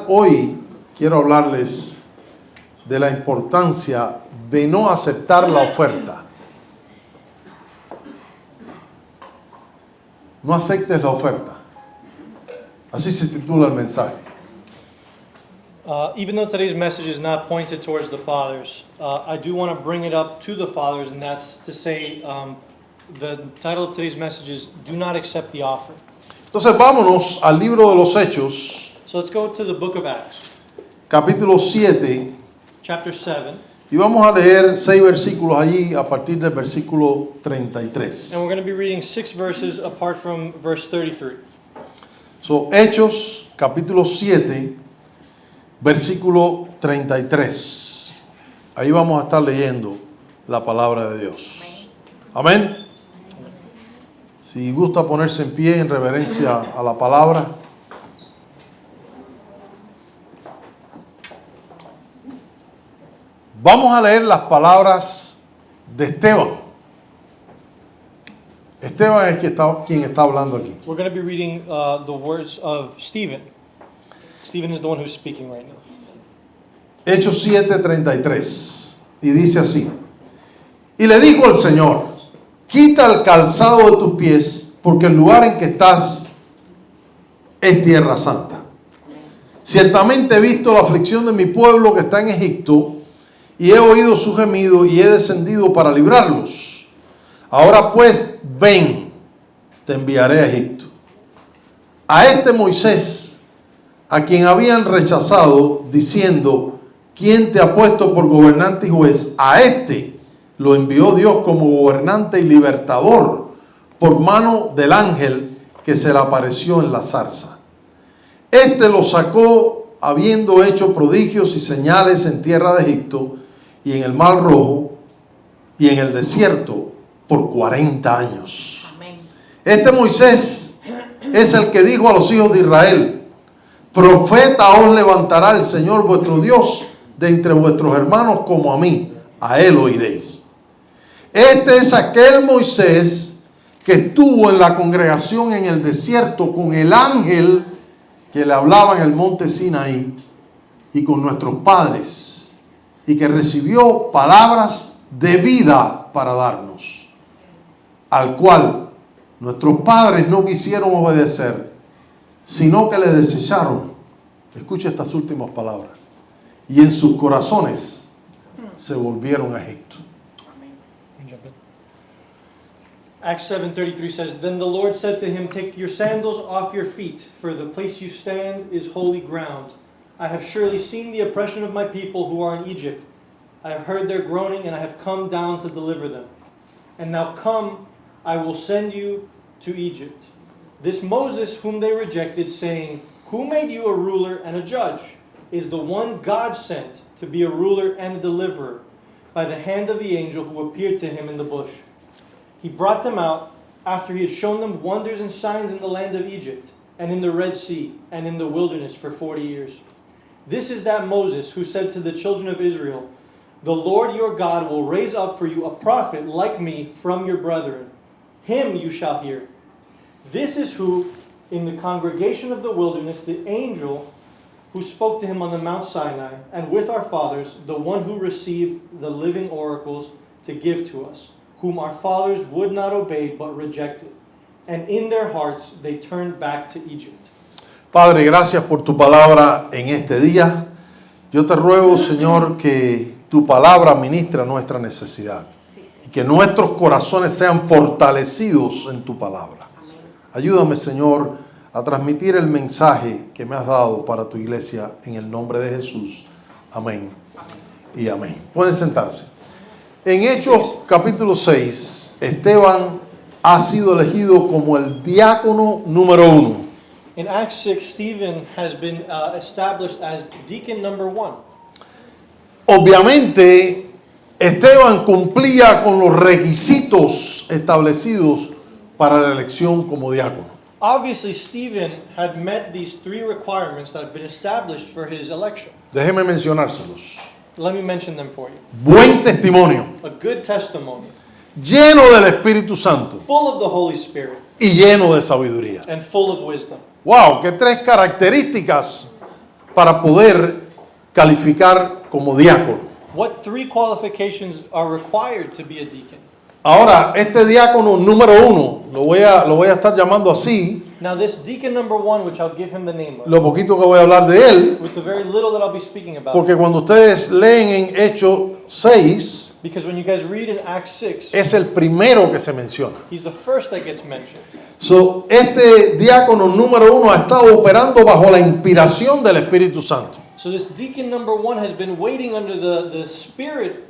Hoy quiero hablarles de la importancia de no aceptar la oferta. No aceptes la oferta. Así se titula el mensaje. Even though today's message is not pointed towards the fathers, I do want to bring it up to the fathers, and that's to say, the title of today's message is "Do Not Accept the Offer." Entonces vámonos al libro de los Hechos, So let's go to the book of Acts, capítulo 7, chapter 7, y vamos a leer 6 versículos allí a partir del versículo 33. and we're going to be reading 6 verses apart from verse 33. So, Hechos, capítulo 7, versículo 33. Ahí vamos a estar leyendo la palabra de Dios. Amén. Si gusta ponerse en pie en reverencia a la palabra. Vamos a leer las palabras de Esteban. Esteban es quien está hablando aquí. We're going to be reading the words of Stephen. Stephen is the one who's speaking right now. Hechos 7:33. Y dice así: Y le dijo el Señor: quita el calzado de tus pies, porque el lugar en que estás es tierra santa. Ciertamente he visto la aflicción de mi pueblo que está en Egipto, y he oído su gemido, y he descendido para librarlos. Ahora pues, ven, te enviaré a Egipto. A este Moisés, a quien habían rechazado, diciendo: ¿quién te ha puesto por gobernante y juez? A este lo envió Dios como gobernante y libertador por mano del ángel que se le apareció en la zarza. Este lo sacó habiendo hecho prodigios y señales en tierra de Egipto y en el Mar Rojo y en el desierto por 40 años. Amén. Este Moisés es el que dijo a los hijos de Israel: profeta os levantará el Señor vuestro Dios de entre vuestros hermanos como a mí, a él oiréis. Este es aquel Moisés que estuvo en la congregación en el desierto con el ángel que le hablaba en el monte Sinaí y con nuestros padres, y que recibió palabras de vida para darnos, al cual nuestros padres no quisieron obedecer, sino que le desecharon. Escucha estas últimas palabras: y en sus corazones se volvieron a Egipto. Acts 7:33 says, Then the Lord said to him, Take your sandals off your feet, for the place you stand is holy ground. I have surely seen the oppression of my people who are in Egypt. I have heard their groaning, and I have come down to deliver them. And now come, I will send you to Egypt. This Moses whom they rejected, saying, Who made you a ruler and a judge? Is the one God sent to be a ruler and a deliverer, by the hand of the angel who appeared to him in the bush. He brought them out after he had shown them wonders and signs in the land of Egypt, and in the Red Sea, and in the wilderness for 40 years. This is that Moses who said to the children of Israel, The Lord your God will raise up for you a prophet like me from your brethren. Him you shall hear. This is who, in the congregation of the wilderness, the angel who spoke to him on the Mount Sinai, and with our fathers, the one who received the living oracles to give to us, whom our fathers would not obey but rejected. And in their hearts they turned back to Egypt. Padre, gracias por tu palabra en este día. Yo te ruego, Señor, que tu palabra ministre nuestra necesidad. Y que nuestros corazones sean fortalecidos en tu palabra. Ayúdame, Señor, a transmitir el mensaje que me has dado para tu iglesia en el nombre de Jesús. Amén y amén. Pueden sentarse. En Hechos capítulo 6, Esteban ha sido elegido como el diácono número 1. In Acts 6, Stephen has been established as deacon number 1. Obviamente, Esteban cumplía con los requisitos establecidos para la elección como diácono. Obviously, Stephen had met these 3 requirements that have been established for his election. Déjeme mencionárselos. Let me mention them for you. Buen testimonio, A good testimony, lleno del Espíritu Santo full of the Holy Spirit, y lleno de sabiduría. and full of wisdom. Wow, qué 3 características para poder calificar como diácono? What 3 qualifications are required to be a deacon? Ahora, este diácono número 1, lo voy a estar llamando así, Now this deacon number 1, which I'll give him the name of, lo poquito que voy a hablar de él, with the very little that I'll be speaking about. porque cuando ustedes leen en Hechos 6, Because when you guys read in Acts 6, es el primero que se menciona. he's the first that gets mentioned. So, este diácono número 1 ha estado operando bajo la inspiración del Espíritu Santo So this deacon number 1 has been waiting under the Spirit,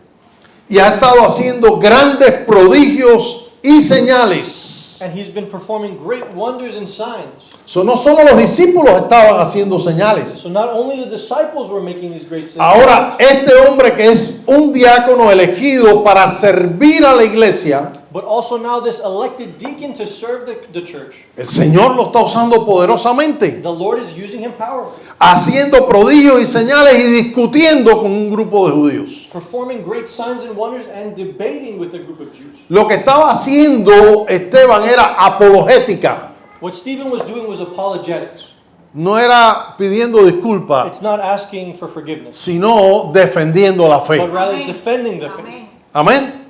y ha estado haciendo grandes prodigios y señales. and he's been performing great wonders and signs. So, no solo los discípulos estaban haciendo señales. So not only the disciples were making these great signs, Ahora, este hombre que es un diácono elegido para servir a la iglesia, but also now this elected deacon to serve the church. el Señor lo está usando poderosamente, The Lord is using him powerfully, haciendo prodigios y señales y discutiendo con un grupo de judíos. performing great signs and wonders and debating with a group of Jews. Lo que estaba haciendo Esteban era apologética, What Stephen was doing was apologetics. no era pidiendo disculpas, It's not asking for forgiveness, sino defendiendo la fe. but rather defending the faith. Amén.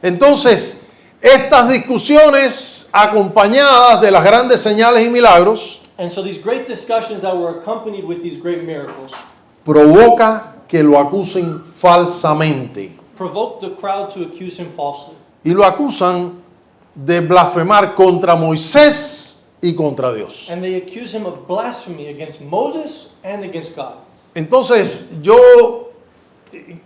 Entonces, estas discusiones acompañadas de las grandes señales y milagros And so these great discussions that were accompanied with these great miracles provoca que lo acusen falsamente. provoked the crowd to accuse him falsely. Y lo acusan de blasfemar contra Moisés y contra Dios. And they accuse him of blasphemy against Moses and against God. Entonces yo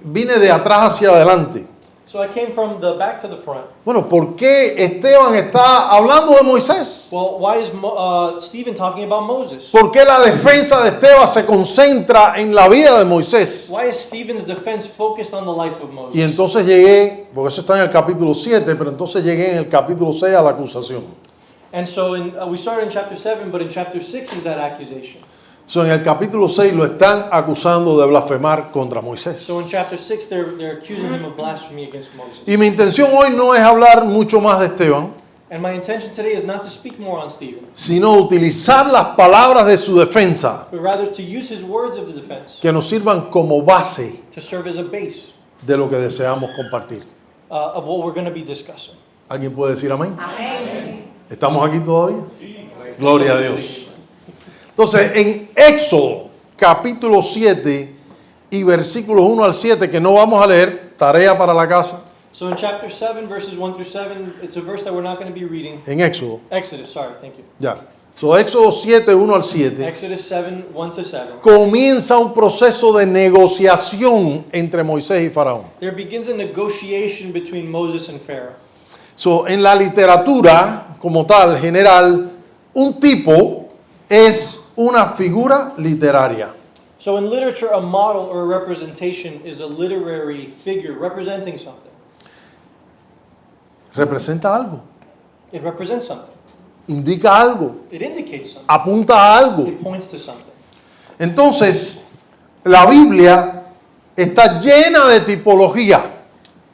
vine de atrás hacia adelante. So I came from the back to the front. Bueno, ¿por qué Esteban está hablando de Moisés? Well, why is Stephen talking about Moses? ¿Por qué la defensa de Esteban se concentra en la vida de Moisés? Why is Stephen's defense focused on the life of Moses? Y entonces llegué, porque eso está en el capítulo 7, pero entonces llegué en el capítulo 6 a la acusación. And so we started in chapter 7, but in chapter 6 is that accusation. So, en el capítulo 6 lo están acusando de blasfemar contra Moisés. So in chapter 6, they're accusing him of blasphemy against Moses. Y mi intención hoy no es hablar mucho más de Esteban, And my intention today is not to speak more on Stephen, sino utilizar las palabras de su defensa but rather to use his words of the defense que nos sirvan como base to serve as a base de lo que deseamos compartir. of what we're going to be discussing. ¿Alguien puede decir amén? ¿Estamos aquí todavía? Gloria a Dios. Entonces, en Éxodo, capítulo 7 y versículos 1 al 7, que no vamos a leer, tarea para la casa, So in chapter 7, verses 1 through 7, it's a verse that we're not going to be reading. en Éxodo, Exodus, sorry, thank you. ya. So, Éxodo 7, 1 al 7, Exodus 7, 1 to 7. comienza un proceso de negociación entre Moisés y Faraón. There begins a negotiation between Moses and Pharaoh. So, en la literatura, como tal, general, un tipo es una figura literaria. So in literature, a model or a representation is a literary figure representing something. Representa algo, It represents something. indica algo, It indicates something. apunta a algo. It points to something. Entonces, la Biblia está llena de tipología.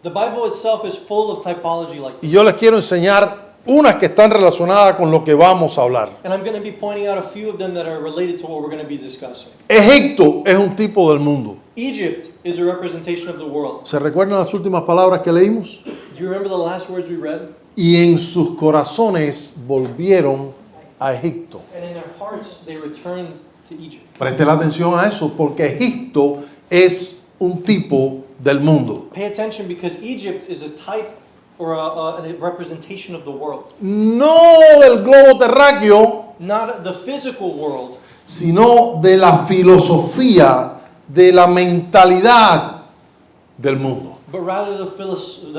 The Bible itself is full of typology like Y this. yo les quiero enseñar unas que están relacionadas con lo que vamos a hablar. And I'm going to be pointing out a few of them that are related to what we're going to be discussing. Egipto es un tipo del mundo. Egypt is a representation of the world. ¿Se recuerdan las últimas palabras que leímos? Do you remember the last words we read? Y en sus corazones volvieron a Egipto. And in their hearts they returned to Egypt. Preste la atención a eso, porque Egipto es un tipo del mundo. Pay attention because Egypt is a type or a representation of the world. No del globo terráqueo, Not the physical world, sino de la filosofía, de la mentalidad del mundo. but rather the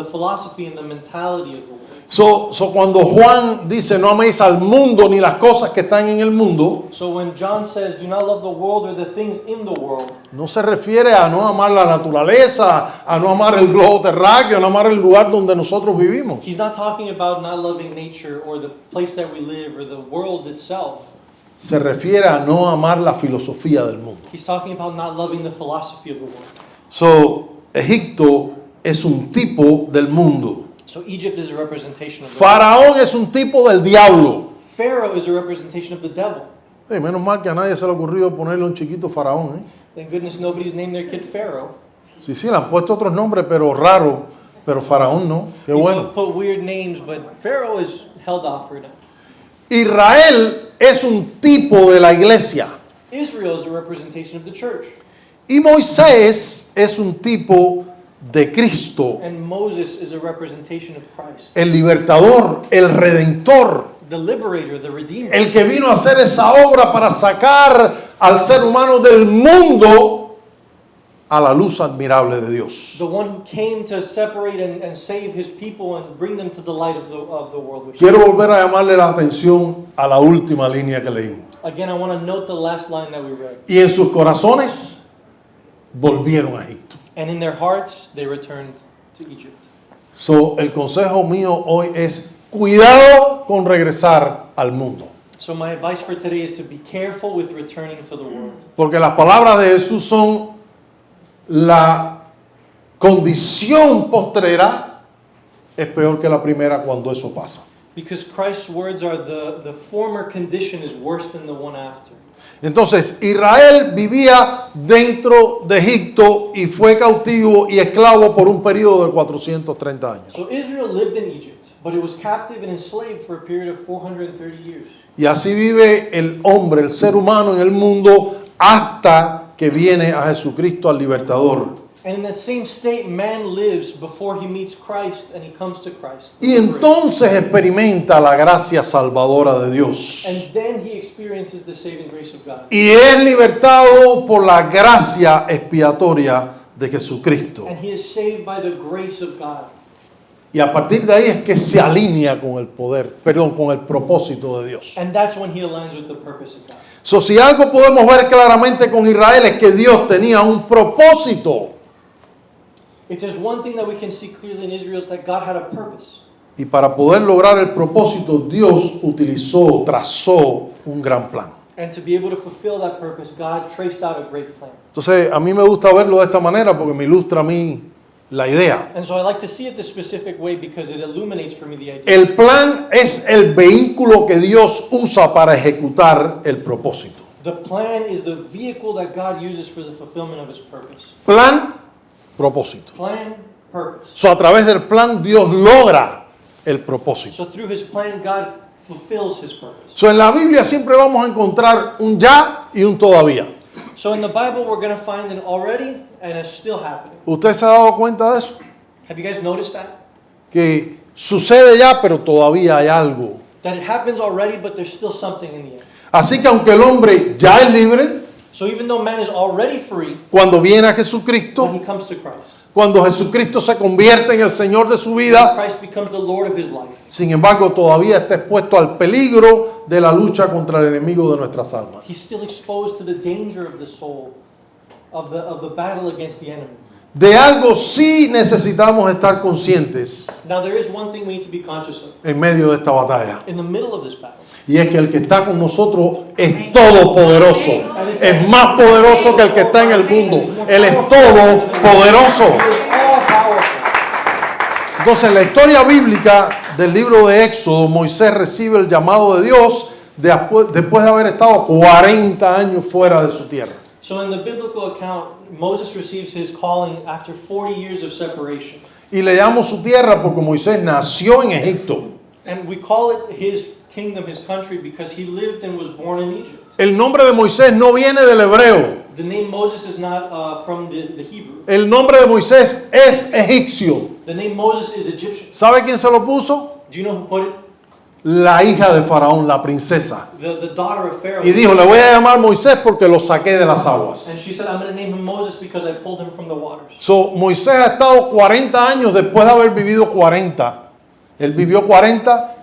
philosophy and the mentality of the world. So cuando Juan dice no améis al mundo ni las cosas que están en el mundo, So when John says, do not love the world or the things in the world, no se refiere a no amar la naturaleza, a no amar el globo terráqueo, a no amar el lugar donde nosotros vivimos. he's not talking about not loving nature or the place that we live or the world itself. Se refiere a no amar la filosofía del mundo. He's talking about not loving the philosophy of the world. So, Egipto es un tipo del mundo. So Egypt is a representation of the world. Faraón es un tipo del diablo. Pharaoh is a representation of the devil. Sí, menos mal que a nadie se le ha ocurrido ponerle un chiquito faraón, ¿eh? Thank goodness nobody's named their kid Pharaoh. Sí, le han puesto otros nombres, pero raros, pero faraón no. Qué People bueno. have put weird names, but Pharaoh is held off for now. Israel es un tipo de la iglesia Israel is a representation of the church, y Moisés es un tipo de Cristo, and Moses is a representation of Christ, el libertador, el redentor, the liberator, the redeemer, el que vino a hacer esa obra para sacar al ser humano del mundo a la luz admirable de Dios. the one who came to separate and save his people and bring them to the light of the world. Quiero volver a llamarle la atención a la última línea que leímos. Again, I want to note the last line that we read. Y en sus corazones volvieron a Egipto. And in their hearts, they returned to Egypt. So, el consejo mío hoy es cuidado con regresar al mundo. So my advice for today is to be careful with returning to the world. Porque las palabras de Jesús son la condición postrera, es peor que la primera cuando eso pasa. Because Christ's words are the former condition is worse than the one after. Entonces, Israel vivía dentro de Egipto y fue cautivo y esclavo por un periodo de 430 años. So Israel lived in Egypt, but it was captive and enslaved for a period of 430 years. Y así vive el hombre, el ser humano en el mundo hasta que viene a Jesucristo al libertador. And in that same state, man lives before he meets Christ and he comes to Christ. Y entonces experimenta la gracia salvadora de Dios. And then he experiences the saving grace of God. Y es libertado por la gracia expiatoria de Jesucristo. And he is saved by the grace of God. Y a partir de ahí es que se alinea con el poder, con el propósito de Dios. And that's when he aligns with the purpose of God. So, si algo podemos ver claramente con Israel es que Dios tenía un propósito. If there's one thing that we can see clearly in Israel is that God had a purpose. Y para poder lograr el propósito, Dios trazó un gran plan. And to be able to fulfill that purpose, God traced out a great plan. Entonces, a mí me gusta verlo de esta manera porque me ilustra a mí la idea. And so I like to see it this specific way because it illuminates for me the idea. El plan es el vehículo que Dios usa para ejecutar el propósito. The plan is the vehicle that God uses for the fulfillment of his purpose. Plan, propósito. Plan, purpose. So, a través del plan Dios logra el propósito. So through his plan, God fulfills his purpose. So, en la Biblia siempre vamos a encontrar un ya y un todavía. So in the Bible, we're going to find an already and a still happening. ¿Usted se ha dado cuenta de eso? Have you guys noticed that? Que sucede ya, pero todavía hay algo. That it happens already, but there's still something in the end. Así que aunque el hombre ya es libre, So even though man is already free, cuando viene a when Jesucristo, he comes to Christ, cuando Jesucristo se convierte en el Señor de su vida, Christ becomes the Lord of his life. sin embargo todavía está expuesto al peligro de la lucha contra el enemigo de nuestras almas. He's still exposed to the danger of the soul, of the battle against the enemy. De algo sí necesitamos estar conscientes Now there is one thing we need to be conscious of en medio de esta batalla. in the middle of this battle. Y es que el que está con nosotros es todopoderoso. Es más poderoso que el que está en el mundo. Él es todopoderoso. He is all powerful. Entonces, en la historia bíblica del libro de Éxodo, Moisés recibe el llamado de Dios después de haber estado 40 años fuera de su tierra. So in the biblical account, Moses receives his calling after 40 years of separation. Y le llamo su tierra porque Moisés nació en Egipto. And we call it his kingdom, his country, because he lived and was born in Egypt. El nombre de Moisés no viene del hebreo. The name Moses is not from the Hebrew. El nombre de Moisés es egipcio. The name Moses is Egyptian. ¿Sabe quién se lo puso? Do you know who put it? La hija de Faraón, la princesa. The daughter of Pharaoh. Y dijo, le voy a llamar Moisés porque lo saqué de las aguas. And she said, I'm going to name him Moses because I pulled him from the waters. So, Moisés ha estado 40 años después de haber vivido 40. Él vivió 40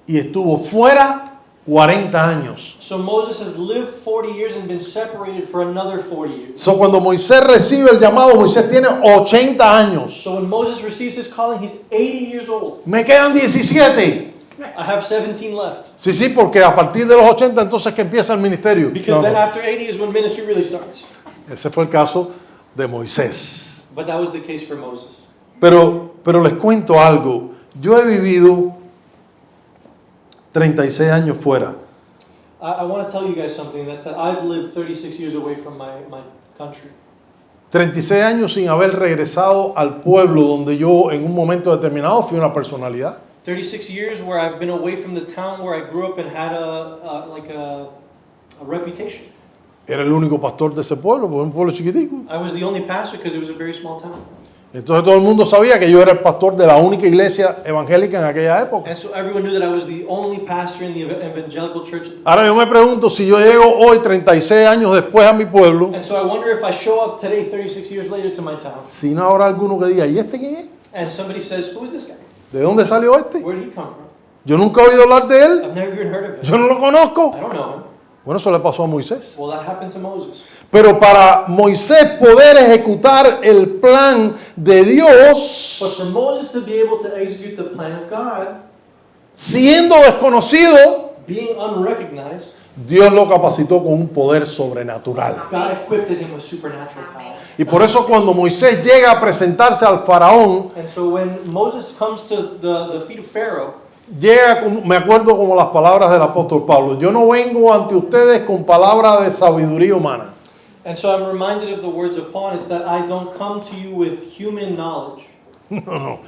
y estuvo fuera 40 años. So Moses has lived 40 years and been separated for another 40 years. So, cuando Moisés recibe el llamado, Moisés tiene 80 años. So when Moses receives his calling, he's 80 years old. Me quedan 17. I have 17 left. Sí, porque a partir de los 80 entonces que empieza el ministerio. Because No, then no. after 80 is when ministry really starts. Ese fue el caso de Moisés. But that was the case for Moses. Pero les cuento algo. Yo he vivido 36 años fuera. I want to tell you guys something. That's that I've lived 36 years away from my country. 36 años sin haber regresado al pueblo donde yo en un momento determinado fui una personalidad. 36 years where I've been away from the town where I grew up and had a reputation. Era el único pastor de ese pueblo, porque es un pueblo chiquitico. I was the only pastor because it was a very small town. Entonces todo el mundo sabía que yo era el pastor de la única iglesia evangélica en aquella época. And so everyone knew that I was the only pastor in the evangelical church. Ahora yo me pregunto si yo llego hoy 36 años después a mi pueblo, And so I wonder if I show up today 36 years later to my town si no habrá alguno que diga, ¿y este quién es? and somebody says, "Who is this guy? ¿De dónde salió este? Where did he come from? Yo nunca he oído hablar de él, I've never even heard of him. yo no lo conozco. I don't know him." Bueno, eso le pasó a Moisés. Well, that happened to Moses. Pero para Moisés poder ejecutar el plan de But Dios, for Moses to be able to execute the plan of God, siendo desconocido, being unrecognized, Dios lo capacitó con un poder sobrenatural. God equipped him with supernatural power. Y por eso cuando Moisés llega a presentarse al faraón, And so when Moses comes to the feet of Pharaoh, llega, me acuerdo como las palabras del apóstol Pablo, yo no vengo ante ustedes con palabras de sabiduría humana. and so I'm reminded of the words of Paul, it's that I don't come to you with human knowledge. No.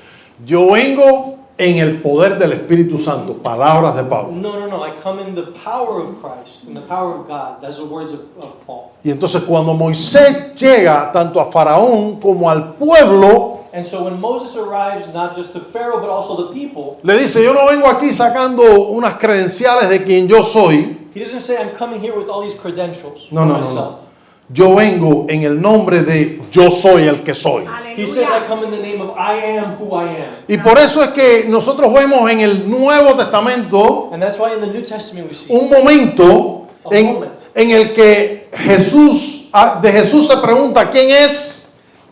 Yo vengo en el poder del Espíritu Santo, palabras de Pablo. No. I come in the power of Christ, in the power of God. That's the words of Paul. Y entonces cuando Moisés llega tanto a Faraón como al pueblo, And so when Moses arrives, not just to Pharaoh, but also the people, le dice, yo no vengo aquí sacando unas credenciales de quien yo soy. he doesn't say, I'm coming here with all these credentials No, for no, no, myself. no. Yo vengo en el nombre de yo soy el que soy. He says, I come in the name of I am who I am. Y por eso es que nosotros vemos en el Nuevo Testamento And that's why in the New Testament we see un momento en el que de Jesús se pregunta quién es.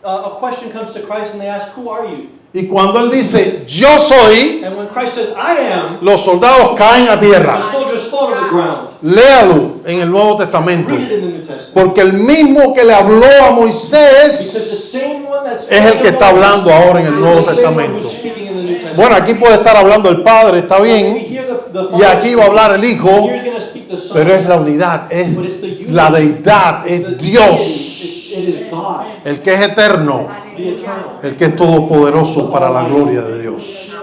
a question comes to Christ and they ask, who are you? Y cuando él dice yo soy, And when Christ says, I am, los soldados caen a the tierra. soldiers fall to the ground. Léalo en el Nuevo Testamento. Read it in the New Testament. Porque el mismo que le habló a Because Moisés the same one that's es el que está hablando ahora en el Nuevo is the same one Testamento. who's speaking in the New Testament. Bueno, aquí puede estar hablando el Padre, está We bien, hear the y Father aquí va a hablar el Hijo, speak, here's going to speak the Son. pero es la unidad, es But it's the unity. la deidad, It's the es Dios, deity. It is God, el que es eterno, the eternal. el que es todopoderoso para la gloria de Dios.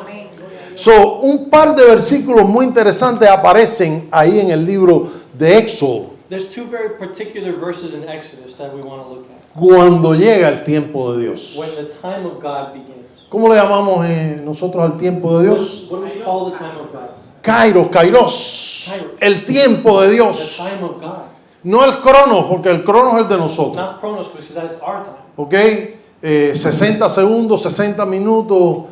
So, un par de versículos muy interesantes aparecen ahí en el libro de Éxodo, There's two very particular verses in Exodus that we want to look at. cuando llega el tiempo de Dios. When the time of God begins. ¿Cómo le llamamos nosotros al tiempo de Dios? What do we call the time of God? Kairos, el tiempo de The Dios. time of God. No el cronos, porque el cronos es el de nosotros. Not Chronos, because that's our time. ¿Ok? 60 segundos, 60 minutos,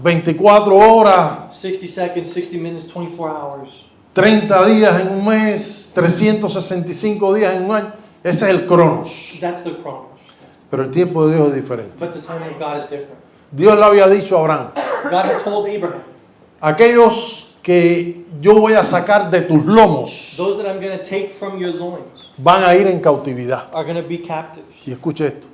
24 horas, 60 seconds, 60 minutes, 24 hours. 30 días en un mes, 365 días en un año. Ese es el cronos. That's the Chronos. Pero el tiempo de Dios es diferente. But the time of God is different. Dios le había dicho a Abraham, God had told Abraham, aquellos que yo voy a sacar de tus lomos those that I'm going to take from your loins van a ir en cautividad. are going to be captives. Y escuche esto.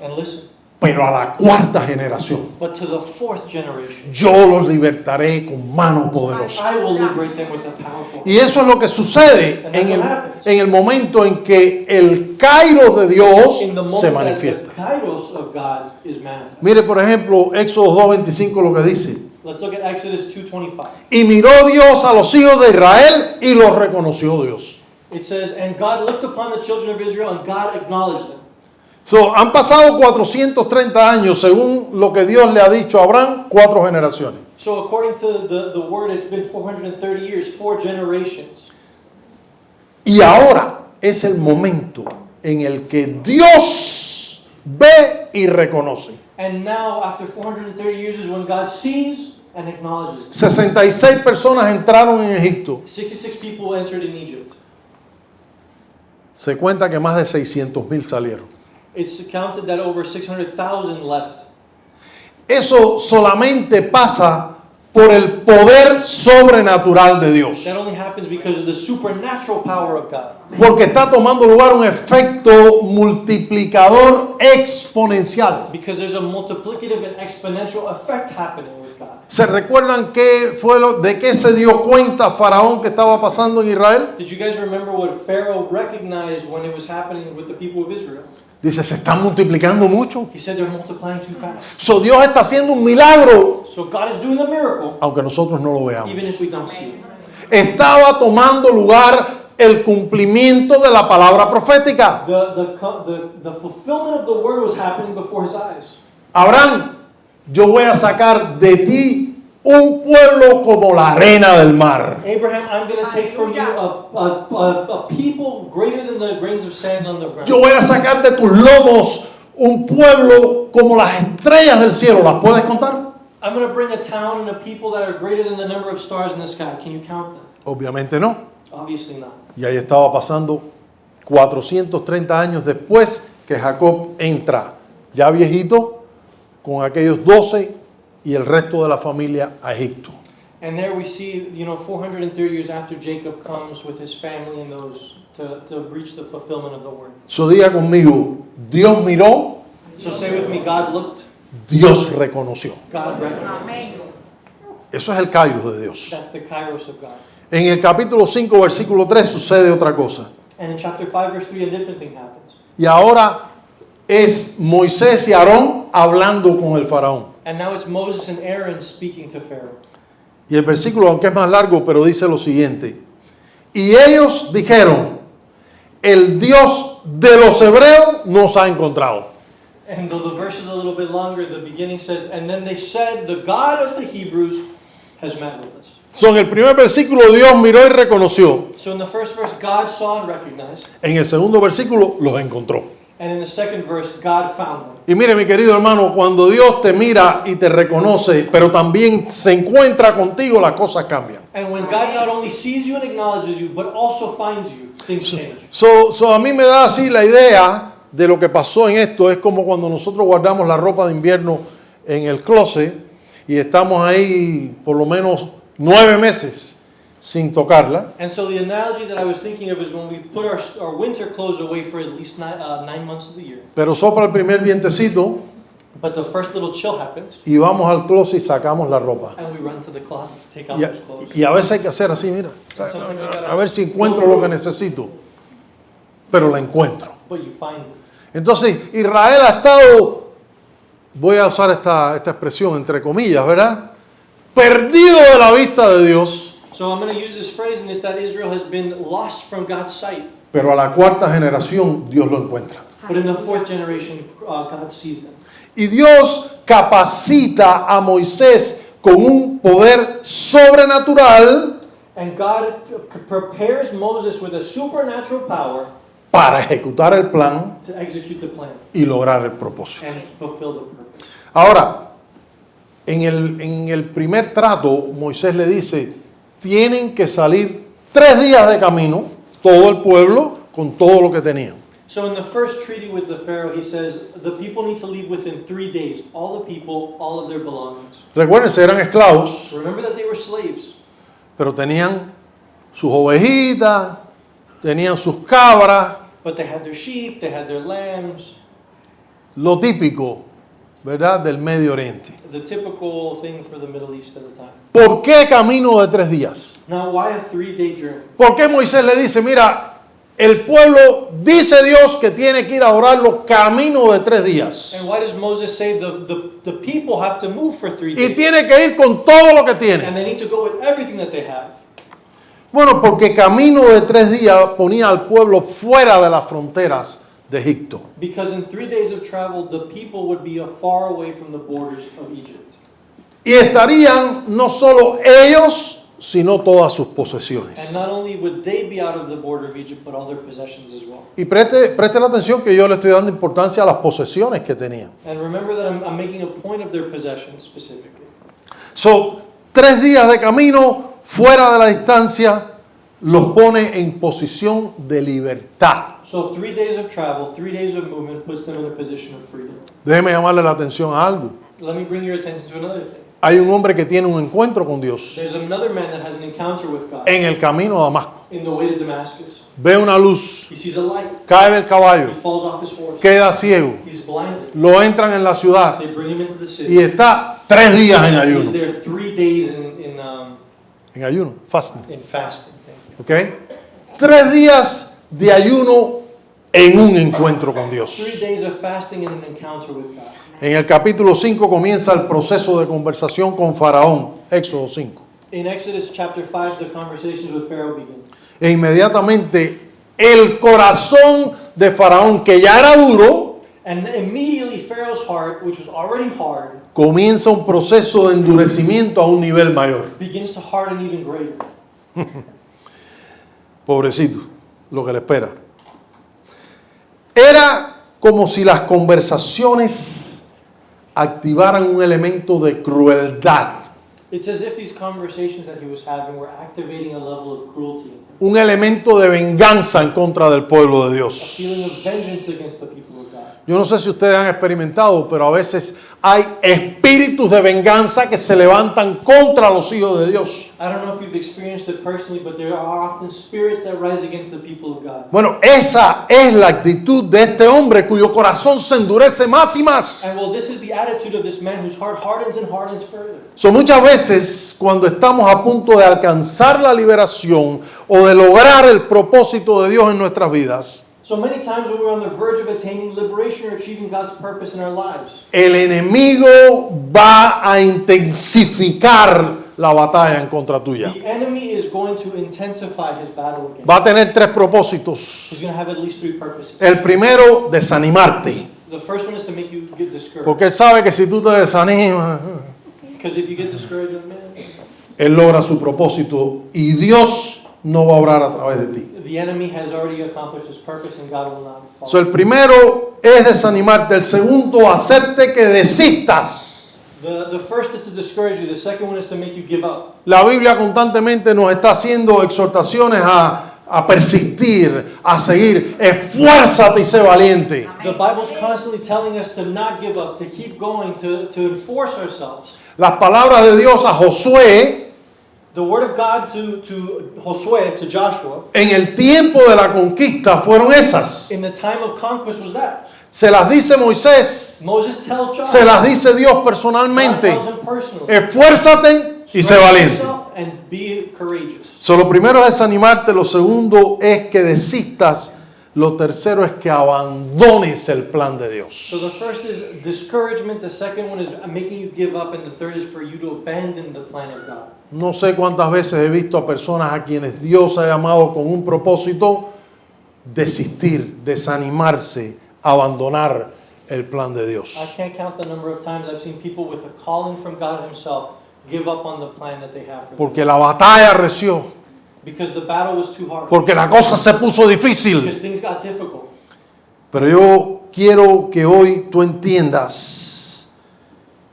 And listen, Pero a la cuarta generación but to the fourth generation, yo los libertaré con mano poderosa. I will liberate them with a powerful. Y eso es lo que sucede en el momento en que el Kairos de Dios In the se moment that the manifiesta. kairos of God is manifest. Mire, por ejemplo, Éxodo 2:25 lo que dice. Let's look at Exodus 2:25. Y miró Dios a los hijos de Israel y los reconoció Dios. It says, and God looked upon the children of Israel and God acknowledged them. So, han pasado 430 años, según lo que Dios le ha dicho a Abraham, 4 generaciones. So according to the word, it's been 430 years, 4 generations. Y ahora es el momento en el que Dios ve y reconoce. And now, after 430 years, is when God sees and acknowledges them. 66 personas entraron en Egipto. 66 people entered in Egypt. Se cuenta que más de 600,000 salieron. It's counted that over 600,000 left. Eso solamente pasa por el poder sobrenatural de Dios. That only happens because of the supernatural power of God. Porque está tomando lugar un efecto multiplicador exponencial. Because there's a multiplicative and exponential effect happening with God. ¿Se recuerdan de qué se dio cuenta Faraón que estaba pasando en Israel? Did you guys remember what Pharaoh recognized when it was happening with the people of Israel? Dice, se están multiplicando mucho. He said they're multiplying too fast. So Dios está haciendo un milagro, So God is doing a miracle, aunque nosotros no lo veamos. even if we don't see it. Estaba tomando lugar el cumplimiento de la palabra profética. The fulfillment of the word was happening before his eyes. Abraham, yo voy a sacar de ti un pueblo como la arena del mar. Abraham, I'm going to take from you a people greater than the grains of sand on the ground. Yo voy a sacar de tus lomos un pueblo como las estrellas del cielo. ¿Las puedes contar? I'm going to bring a town and a people that are greater than the number of stars in the sky. Can you count them? Obviamente no. Obviously not. Y ahí estaba pasando 430 años después que Jacob entra, ya viejito, con aquellos 12 y el resto de la familia a Egipto. And there we see, 430 years after Jacob comes with his family and those to reach the fulfillment of the word. So diga conmigo, Dios miró, So say with me, God looked, Dios reconoció. God recognized. Eso es el Kairos de Dios. That's the kairos of God. En el capítulo 5, versículo 3 sucede otra cosa. And in chapter 5, verse 3, a different thing happens. Y ahora es Moisés y Aarón hablando con el faraón. And now it's Moses and Aaron speaking to Pharaoh. Y el versículo, aunque es más largo, pero dice lo siguiente. Y ellos dijeron, el Dios de los hebreos nos ha encontrado. And though the verse is a little bit longer, the beginning says, and then they said, the God of the Hebrews has met with us. So, en el primer versículo Dios miró y reconoció. So in the first verse, God saw and recognized. En el segundo versículo los encontró. And in the second verse, God found them. Y mire, mi querido hermano, cuando Dios te mira y te reconoce, pero también se encuentra contigo, las cosas cambian. And when God not only sees you and acknowledges you, but also finds you, things change. A mí me da así la idea de lo que pasó en esto. Es como cuando nosotros guardamos la ropa de invierno en el closet y estamos ahí por lo menos 9 meses sin tocarla. And so the analogy that I was thinking of is when we put our winter clothes away for at least 9 months of the year. Pero sopla el primer vientecito But the first little chill happens, y vamos al closet y sacamos la ropa. and we run to the closet to take out Y those clothes. y a veces hay que hacer así, mira. A ver si encuentro lo que necesito. Pero la encuentro. But you find it. Entonces, Israel ha estado, voy a usar esta expresión entre comillas, ¿verdad? Perdido de la vista de Dios. So I'm going to use this phrase, and it's that Israel has been lost from God's sight. Pero a la cuarta generación Dios lo encuentra. But in the fourth generation, God sees them. Y Dios capacita a Moisés con un poder sobrenatural And God prepares Moses with a supernatural power para ejecutar el plan to execute the plan y lograr el propósito. and fulfill the purpose. Ahora, en el primer trato, Moisés le dice, tienen que salir 3 días de camino, todo el pueblo, con todo lo que tenían. So in the first treaty with the Pharaoh, he says the people need to leave within 3 days. All the people, all of their belongings. Recuérdense, eran esclavos, Remember that they were slaves, pero tenían sus ovejitas, tenían sus cabras, but they had their sheep, they had their lambs, lo típico, ¿verdad?, del Medio Oriente. the typical thing for the Middle East at the time. ¿Por qué camino de 3 días? Now, why a 3-day journey? ¿Por qué Moisés le dice, mira, el pueblo dice Dios que tiene que ir a adorarlo camino de 3 días? And why does Moses say the people have to move for 3 Y days? tiene que ir con todo lo que And tiene. they need to go with everything that they have. Bueno, porque camino de 3 días ponía al pueblo fuera de las fronteras de Egipto. Because in 3 days of travel, the people would be far away from the borders of Egypt. Y estarían no solo ellos, sino todas sus And posesiones. not only would they be out of the border of Egypt, but all their possessions as well. Y preste la atención que yo le estoy dando importancia a las posesiones que tenían. And remember that I'm making a point of their possessions specifically. So, 3 días de camino fuera de la distancia los pone en posición de libertad. So 3 days of travel, 3 days of movement puts them in a position of freedom. Déjeme llamarle la atención a algo. Let me bring your attention to another thing. Hay un hombre que tiene un encuentro con Dios There's another man that has an encounter with God en el camino a Damasco. in the way to Damascus. Ve una luz, He sees a light. cae del caballo, He falls off his horse. queda ciego, He's blinded. lo entran en la ciudad They bring him into the y city. está 3 días en He's ayuno. there 3 days En ayuno, fasting. in fasting. Thank you. ¿Ok? 3 días de ayuno en un encuentro con 3 Dios. days of fasting and an encounter with God. En el capítulo 5 comienza el proceso de conversación con Faraón, Éxodo 5. In Exodus chapter 5, the conversations with Pharaoh begin. E inmediatamente el corazón de Faraón, que ya era duro, And immediately Pharaoh's heart, which was already hard, comienza un proceso de endurecimiento a un nivel mayor. begins to harden even greater. Pobrecito, lo que le espera. Era como si las conversaciones activaran un elemento de crueldad, It's as if these conversations that he was having were activating a level of cruelty in him. un elemento de venganza en contra del pueblo de A Dios. feeling of vengeance against the people of God. Yo no sé si ustedes han experimentado, pero a veces hay espíritus de venganza que se levantan contra los hijos de Dios. I don't know if you've experienced it personally, but there are often spirits that rise against the people of God. Bueno, esa es la actitud de este hombre cuyo corazón se endurece más y más. And well, this is the attitude of this man whose heart hardens and hardens further. Muchas veces cuando estamos a punto de alcanzar la liberación o de lograr el propósito de Dios en nuestras vidas, So many times when we're on the verge of attaining liberation or achieving God's purpose in our lives, el enemigo va a intensificar la batalla en contra tuya. the enemy is going to intensify his battle against Va a tener 3 propósitos. you. He's going to have at least 3 purposes. El primero, desanimarte. The first one is to make you get discouraged. Porque él sabe que si tú te desanimas, Because if you get discouraged, man, él logra su propósito y Dios no va a obrar a través de ti. the enemy has already accomplished his purpose and God will not follow. So, el primero es desanimarte. El segundo, hacerte que desistas. The first is to discourage you. The second one is to make you give up. La Biblia constantemente nos está haciendo exhortaciones a persistir, a seguir. Esfuérzate y sé valiente. The Bible's constantly telling us to not give up, to keep going, to enforce ourselves. Las palabras de Dios a Josué The word of God to Josué, to Joshua, en el tiempo de la conquista fueron esas. in the time of conquest was that. Se las dice Moisés, Moses tells Joshua, se las dice Dios God personalmente. tells him personally, Esfuérzate y sé strengthen valiente. yourself and be courageous. So, lo primero es desanimarte, lo segundo es que desistas, lo tercero es que abandones el plan de Dios. So the first is discouragement, the second one is making you give up, and the third is for you to abandon the plan of God. No sé cuántas veces he visto a personas a quienes Dios ha llamado con un propósito desistir, desanimarse, abandonar el plan de Dios. I can't count the number of times I've seen people with a calling from God himself give up on the plan that they have for them. Porque la batalla arreció, Because the battle was too hard. porque la cosa se puso difícil. Because things got difficult. Pero yo quiero que hoy tú entiendas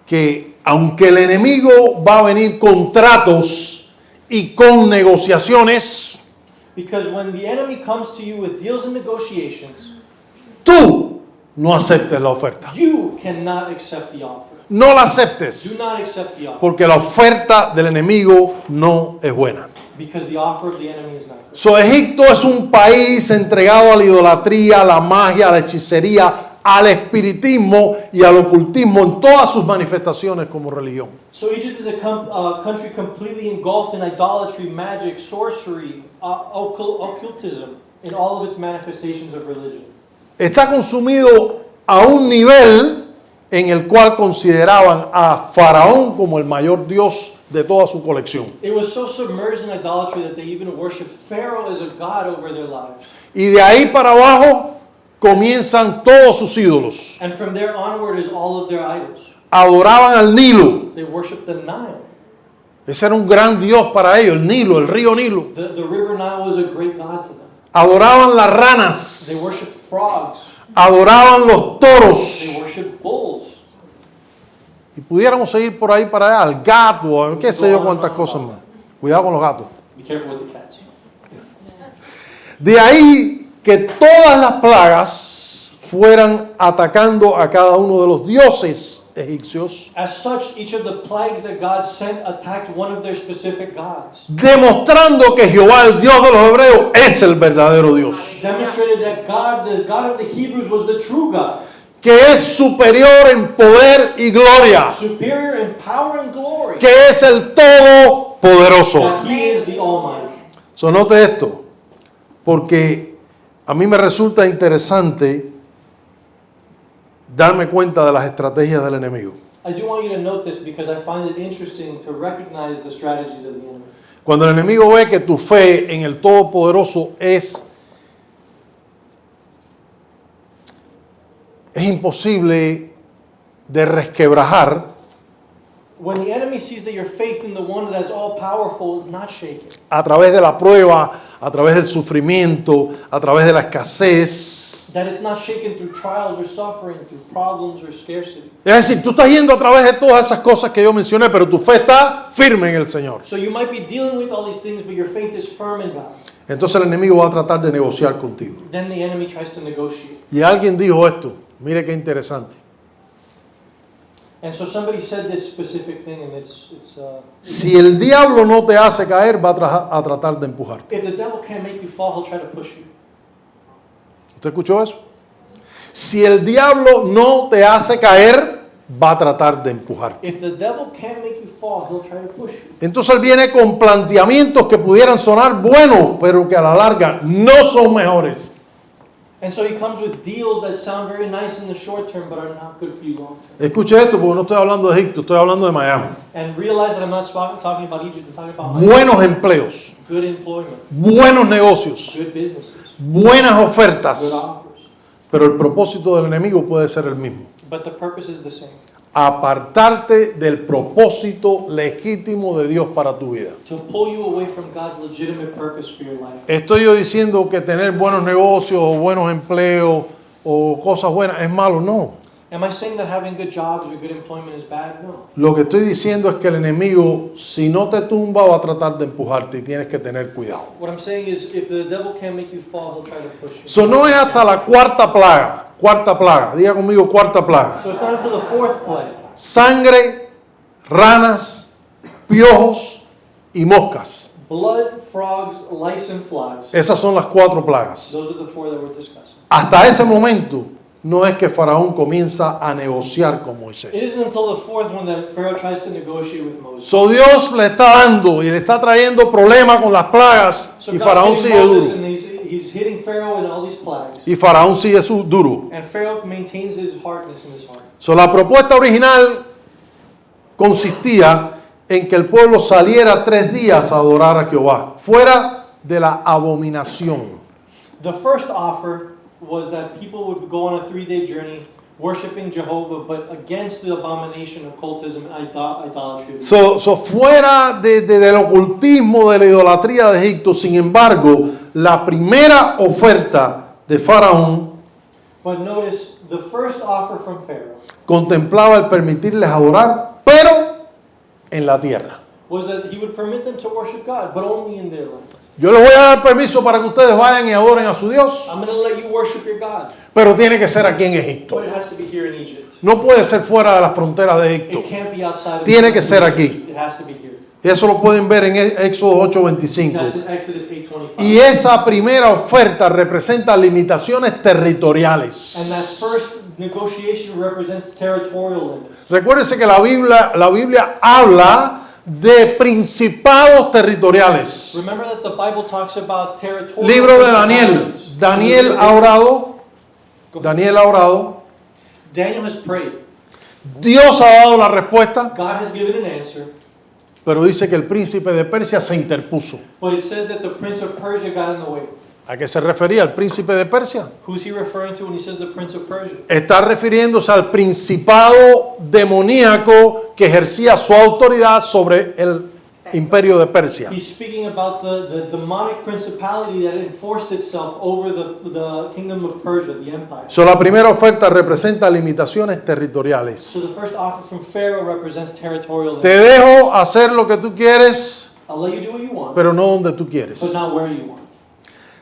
que aunque el enemigo va a venir con tratos y con negociaciones, Because when the enemy comes to you with deals and negotiations, tú no aceptes la oferta. you cannot accept the offer. No la aceptes, Do not accept the offer. porque la oferta del enemigo no es buena. Because the offer of the enemy is not good. So, Egipto es un país entregado a la idolatría, a la magia, a la hechicería, al espiritismo y al ocultismo en todas sus manifestaciones como religión. So Egypt is a country completely engulfed in idolatry, magic, sorcery, occultism, in all of its manifestations of religion. Está consumido a un nivel en el cual consideraban a Faraón como el mayor dios de toda su colección. It was so submerged in idolatry that they even worshipped Pharaoh as a god over their lives. Y de ahí para abajo comienzan todos sus ídolos. And from there onward is all of their idols. Adoraban al Nilo. They worshipped the Nile. Ese era un gran dios para ellos, el Nilo, el río Nilo. The river Nile was a great god to them. Adoraban las ranas. They worshipped frogs. Adoraban los toros. They worshipped bulls. Y pudiéramos seguir por ahí para allá, al gato, a qué sé yo cuántas cosas más. Cuidado con los gatos. Be careful with the cats. De ahí que todas las plagas fueran atacando a cada uno de los dioses egipcios, As such, each of the plagues that God sent attacked one of their specific gods, demostrando que Jehová, el Dios de los hebreos, es el verdadero Dios, demonstrated that God, the God of the Hebrews, was the true God, que es superior en poder y gloria, superior in power and glory, que es el todopoderoso. that He is the Almighty. So, note esto, porque a mí me resulta interesante darme cuenta de las estrategias del enemigo. I do want you to note this because I find it interesting to recognize the strategies of the enemy. Cuando el enemigo ve que tu fe en el Todopoderoso es imposible de resquebrajar, When the enemy sees that your faith in the one that is all powerful is not shaken, a través de la prueba, a través del sufrimiento, a través de la escasez. that it's not shaken through trials or suffering, through problems or scarcity. Es decir, tú estás yendo a través de todas esas cosas que yo mencioné, pero tu fe está firme en el Señor. So you might be dealing with all these things, but your faith is firm in God. Entonces el enemigo va a tratar de negociar contigo. Then the enemy tries to negotiate. Y alguien dijo esto, mire qué interesante. And so somebody said this specific thing, and Si el diablo no te hace caer, va a tratar de empujarte. if the devil can't make you fall, he'll try to push you. ¿Usted escuchó eso? Si el diablo no te hace caer, va a tratar de empujarte. If the devil can't make you fall, he'll try to push you. Entonces él viene con planteamientos que pudieran sonar buenos, pero que a la larga no son mejores. And so he comes with deals that sound very nice in the short term, but are not good for you long term. Escuche esto, porque no estoy hablando de Egipto, estoy hablando de Miami. And realize that I'm not talking about Egypt, I'm talking about Buenos empleos, good employment, buenos negocios, good businesses, buenas good ofertas, offers. pero el propósito del enemigo puede ser el mismo. But the purpose is the same. Apartarte del propósito legítimo de Dios para tu vida. To pull you away from God's legitimate purpose for your life. ¿Estoy yo diciendo que tener buenos negocios o buenos empleos o cosas buenas es malo? No. Am I saying that having good jobs or good employment is bad? No. Lo que estoy diciendo es que el enemigo, si no te tumba, va a tratar de empujarte y tienes que tener cuidado. What I'm saying is if the devil can't make you fall, he'll try to push you. Eso no es hasta la cuarta plaga, diga conmigo cuarta plaga. So it's not until the fourth plague. Sangre, ranas, piojos y moscas. Blood, frogs, lice, and flies. Esas son las 4 plagas. Those are the 4 that we're discussing. Hasta ese momento no es que Faraón comienza a negociar con It Moisés. isn't until the 4th one that Pharaoh tries to negotiate with Moses. So Dios le está dando y le está trayendo problemas con las plagas So y God's Faraón hitting sigue Moses duro. and he's hitting Pharaoh and all these plagues. Y Faraón sigue duro. And Pharaoh maintains his hardness in his heart. So, la propuesta original consistía en que el pueblo saliera 3 días a adorar a Jehová, fuera de la abominación. The first offer was that people would go on a 3-day journey worshiping Jehovah, but against the abomination of cultism and idolatry. So, fuera del ocultismo, de la idolatría de Egipto. Sin embargo, la primera oferta de Faraón But notice, the first offer from Pharaoh contemplaba el permitirles adorar, pero en la tierra. was that he would permit them to worship God, but only in their land. Yo les voy a dar permiso para que ustedes vayan y adoren a su Dios, I'm going to let you worship your God, pero tiene que ser aquí en Egipto. but it has to be here in Egypt. No puede ser fuera de las fronteras de Egipto. It can't be outside of Tiene que Egypt. ser aquí. It has to be here. Eso lo pueden ver en Éxodo 8:25. That's in Exodus 8:25. Y esa primera oferta representa limitaciones territoriales. And that first negotiation represents territorial limits. Recuérdense que la Biblia habla de principados territoriales. Remember that the Bible talks about territorial Libro de Daniel. principalities. Daniel ha orado. Daniel has prayed. Dios ha dado la respuesta, God has given an answer. pero dice que el príncipe de Persia se interpuso. But it says that the prince of Persia got in the way. ¿A qué se refería el príncipe de Persia? Who's he referring to when he says the prince of Persia? Está refiriéndose al principado demoníaco que ejercía su autoridad sobre el imperio de Persia. He's speaking about the demonic principality that enforced itself over the kingdom of Persia, the empire. So, la primera oferta representa limitaciones territoriales. So the first offer from Pharaoh represents territorial Te limits. dejo hacer lo que tú quieres, I'll let you do what you want, pero no donde tú quieres. but not where you want.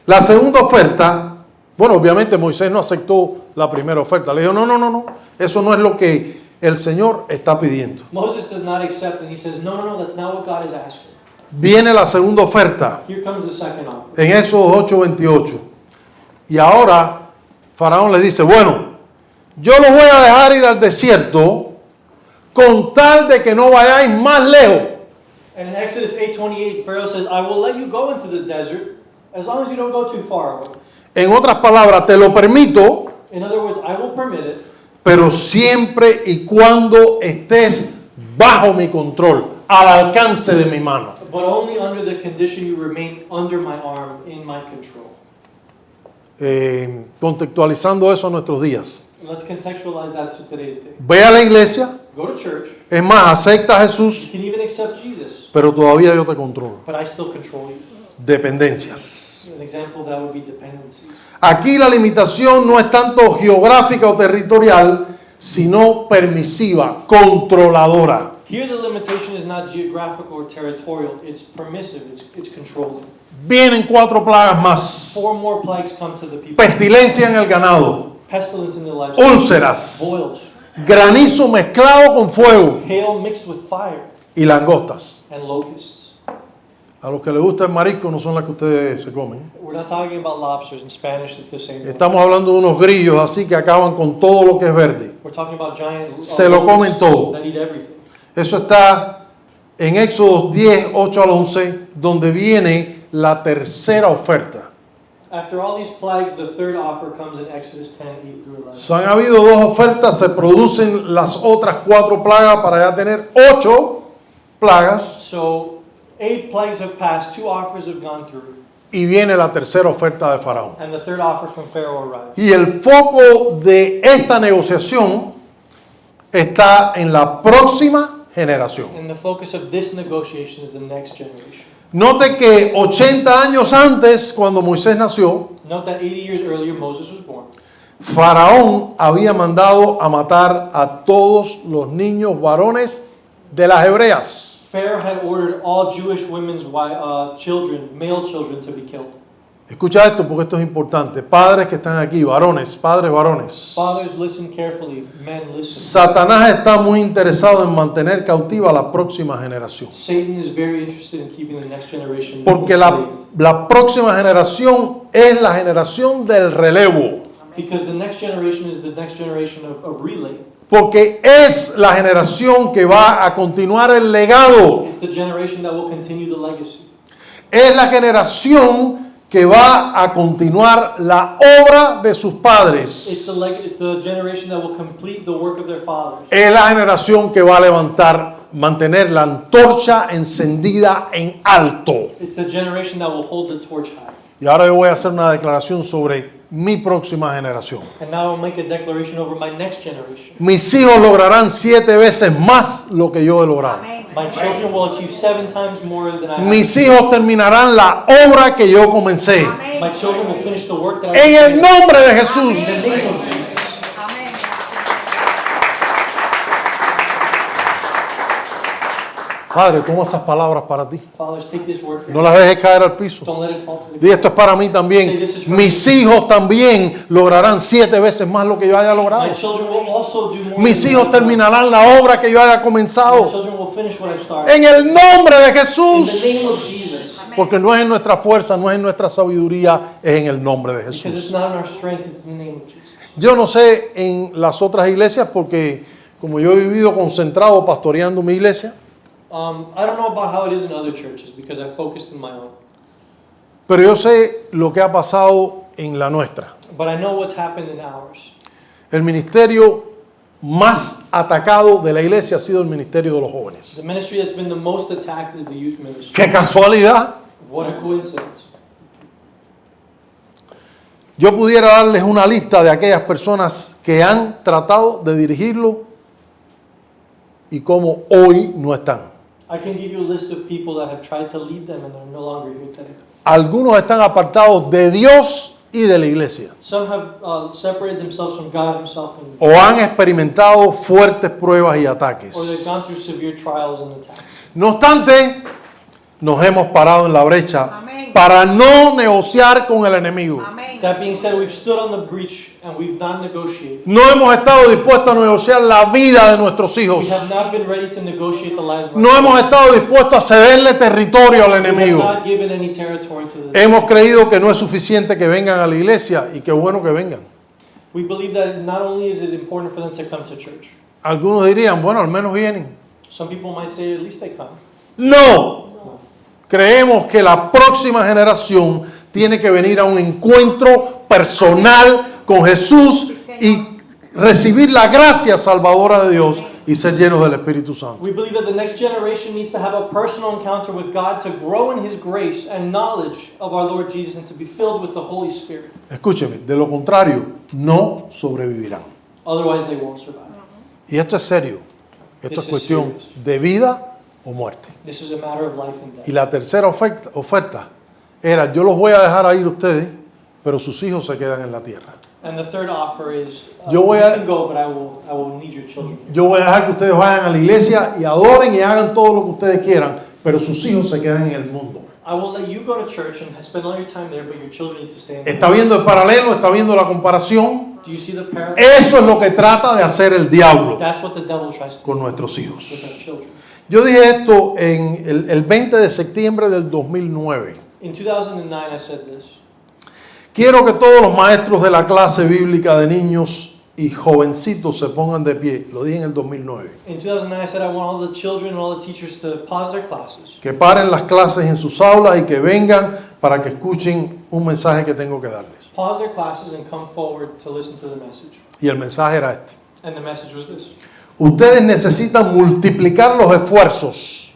La segunda oferta, bueno, obviamente Moisés no aceptó la primera oferta. Le dijo, no, eso no es lo que el Señor está pidiendo. Moses does not accept, and he says, no, that's not what God is asking. Viene la segunda oferta Here comes the second offer. en Éxodo 8:28. Y ahora Faraón le dice, bueno, yo los voy a dejar ir al desierto con tal de que no vayáis más lejos. And in Exodus 8:28, Pharaoh says, I will let you go into the desert as long as you don't go too far away. En otras palabras, te lo permito, In other words, I will permit it, pero siempre y cuando estés bajo mi control, al alcance de mi mano. but only under the condition you remain under my arm, in my control. Contextualizando eso a nuestros días. Let's contextualize that to today's day. Ve a la iglesia, Go to church. es más, acepta a You Jesús, can even accept Jesus, pero todavía yo te controlo. but I still control you. Dependencias. An example of that would be dependency. Aquí la limitación no es tanto geográfica o territorial, sino permisiva, controladora. Here the limitation is not geographical or territorial, it's permissive, it's controlling. Vienen 4 plagas más. 4 more plagues come to the people. Pestilencia en el ganado, Pestilence in their livestock, úlceras, boils, granizo mezclado con fuego hail mixed with fire, y langostas. and locusts. A los que les gusta el marisco no son las que ustedes se comen. We're not talking about lobsters. In Spanish, it's the same thing. Estamos hablando de unos grillos así que acaban con todo lo que es verde. We're talking about giant Se lo comen locusts todo. that eat everything. Eso está en Éxodo 10, 8 al 11, donde viene la tercera oferta. After all these plagues, the third offer comes in Exodus 10, 8 through 11. So, han habido 2 ofertas, se producen las otras 4 plagas para ya tener 8 plagas So 8 plagues have passed, 2 offers have gone through, y viene la tercera oferta de Faraón. and the third offer from Pharaoh arrives. Y el foco de esta negociación está en la próxima generación. And the focus of this negotiation is the next generation. Note que 80 años antes, cuando Moisés nació, Note that 80 years earlier, Moses was born. Faraón había mandado a matar a todos los niños varones de las hebreas. Pharaoh had ordered all Jewish women's children, male children, to be killed. Escucha esto porque esto es importante. Padres que están aquí, varones, padres varones. Fathers, listen carefully. Men, listen. Satanás está muy interesado en mantener cautiva a la próxima generación. Satan is very interested in keeping the next generation Porque enslaved. la próxima generación es la generación del relevo. Because the next generation is the next generation of relay. Porque es la generación que va a continuar el legado. It's the generation that will continue the legacy. Es la generación que va a continuar la obra de sus It's padres. the generation that will complete the work of their fathers. Es la generación que va a mantener la antorcha encendida en alto. It's the generation that will hold the torch high. Y ahora yo voy a hacer una declaración sobre mi próxima generación. And now I'll make a declaration over my next generation. Mis hijos lograrán 7 veces más lo que yo he logrado. My children will achieve 7 times more than I have. Mis hijos terminarán la obra que yo comencé. My children will finish the work that I En el began. nombre de In the Jesús. name of Jesus. Padre, toma esas palabras para ti. Fathers, take this word for No you. las dejes caer al piso. Don't let it fall to the Di, esto es para mí también. Mis hijos también lograrán 7 veces más lo que yo haya logrado. My children will also do more. Mis than hijos I have. terminarán la obra que yo haya My comenzado. children will finish what I started. En el nombre de In the Jesús. name of Jesus. Porque no es en nuestra fuerza, no es en nuestra sabiduría, es en el nombre de Because Jesús. it's not in our strength, it's in the name of Jesus. Yo no sé en las otras iglesias porque como yo he vivido concentrado pastoreando mi iglesia, I don't know about how it is in other churches because I focused in my own. pero yo sé lo que ha pasado en la nuestra. But I know what's happened in ours. El ministerio más atacado de la iglesia ha sido el ministerio de los The jóvenes. ministry that's been the most attacked is the youth ministry. ¡Qué casualidad! What a coincidence. Yo pudiera darles una lista de aquellas personas que han tratado de dirigirlo y cómo hoy no están. I can give you a list of people that have tried to lead them and they're no longer here today. Algunos están apartados de Dios y de la iglesia, Some have separated themselves from God Himself and, o han experimentado fuertes pruebas y or they've ataques. gone through severe trials and attacks. No obstante, nos hemos parado en la brecha Amén. para no negociar con el enemigo. Amén. That being said, we've stood on the breach and we've not negotiated. No hemos estado dispuestos a negociar la vida de nuestros hijos. We have not been ready to negotiate the lives of our No children. hemos estado dispuestos a cederle territorio al We have enemigo. not given any territory to the Hemos creído que no es suficiente que vengan a la iglesia y qué bueno que vengan. We believe that not only is it important for them to come to church. Algunos dirían, bueno, al menos vienen. Some people might say at least they come. No. Creemos que la próxima generación tiene que venir a un encuentro personal con Jesús y recibir la gracia salvadora de Dios y ser llenos del Espíritu Santo. We believe that the next generation needs to have a personal encounter with God to grow in His grace and knowledge of our Lord Jesus and to be filled with the Holy Spirit. Escúcheme, de lo contrario, no sobrevivirán. Otherwise, they won't survive. Y esto es serio. Esto This es is cuestión serious. de vida o muerte. This is a matter of life and death. Y la tercera oferta era, yo los voy a dejar a ir ustedes, pero sus hijos se quedan en la tierra. And the third offer is, Yo voy you a- can go, but I will need your children. Yo voy a dejar que ustedes vayan a la iglesia y adoren y hagan todo lo que ustedes quieran, pero sus hijos se quedan en el mundo. I will let you go to church and spend all your time there, but your children need to stay in the ¿Está viendo el paralelo? ¿Está viendo la comparación? Do you see the parallel? Eso es lo que trata de hacer el diablo That's what the devil tries to con do nuestros with hijos. our children. Yo dije esto en el 20 de septiembre del 2009. In 2009, I said this. Quiero que todos los maestros de la clase bíblica de niños y jovencitos se pongan de pie. Lo dije en el 2009. In 2009, I said I want all the children and all the teachers to pause their classes, Que paren las clases en sus aulas y que vengan para que escuchen un mensaje que tengo que darles. pause their classes and come forward to listen to the message. Y el mensaje era este. And the message was this. Ustedes necesitan multiplicar los esfuerzos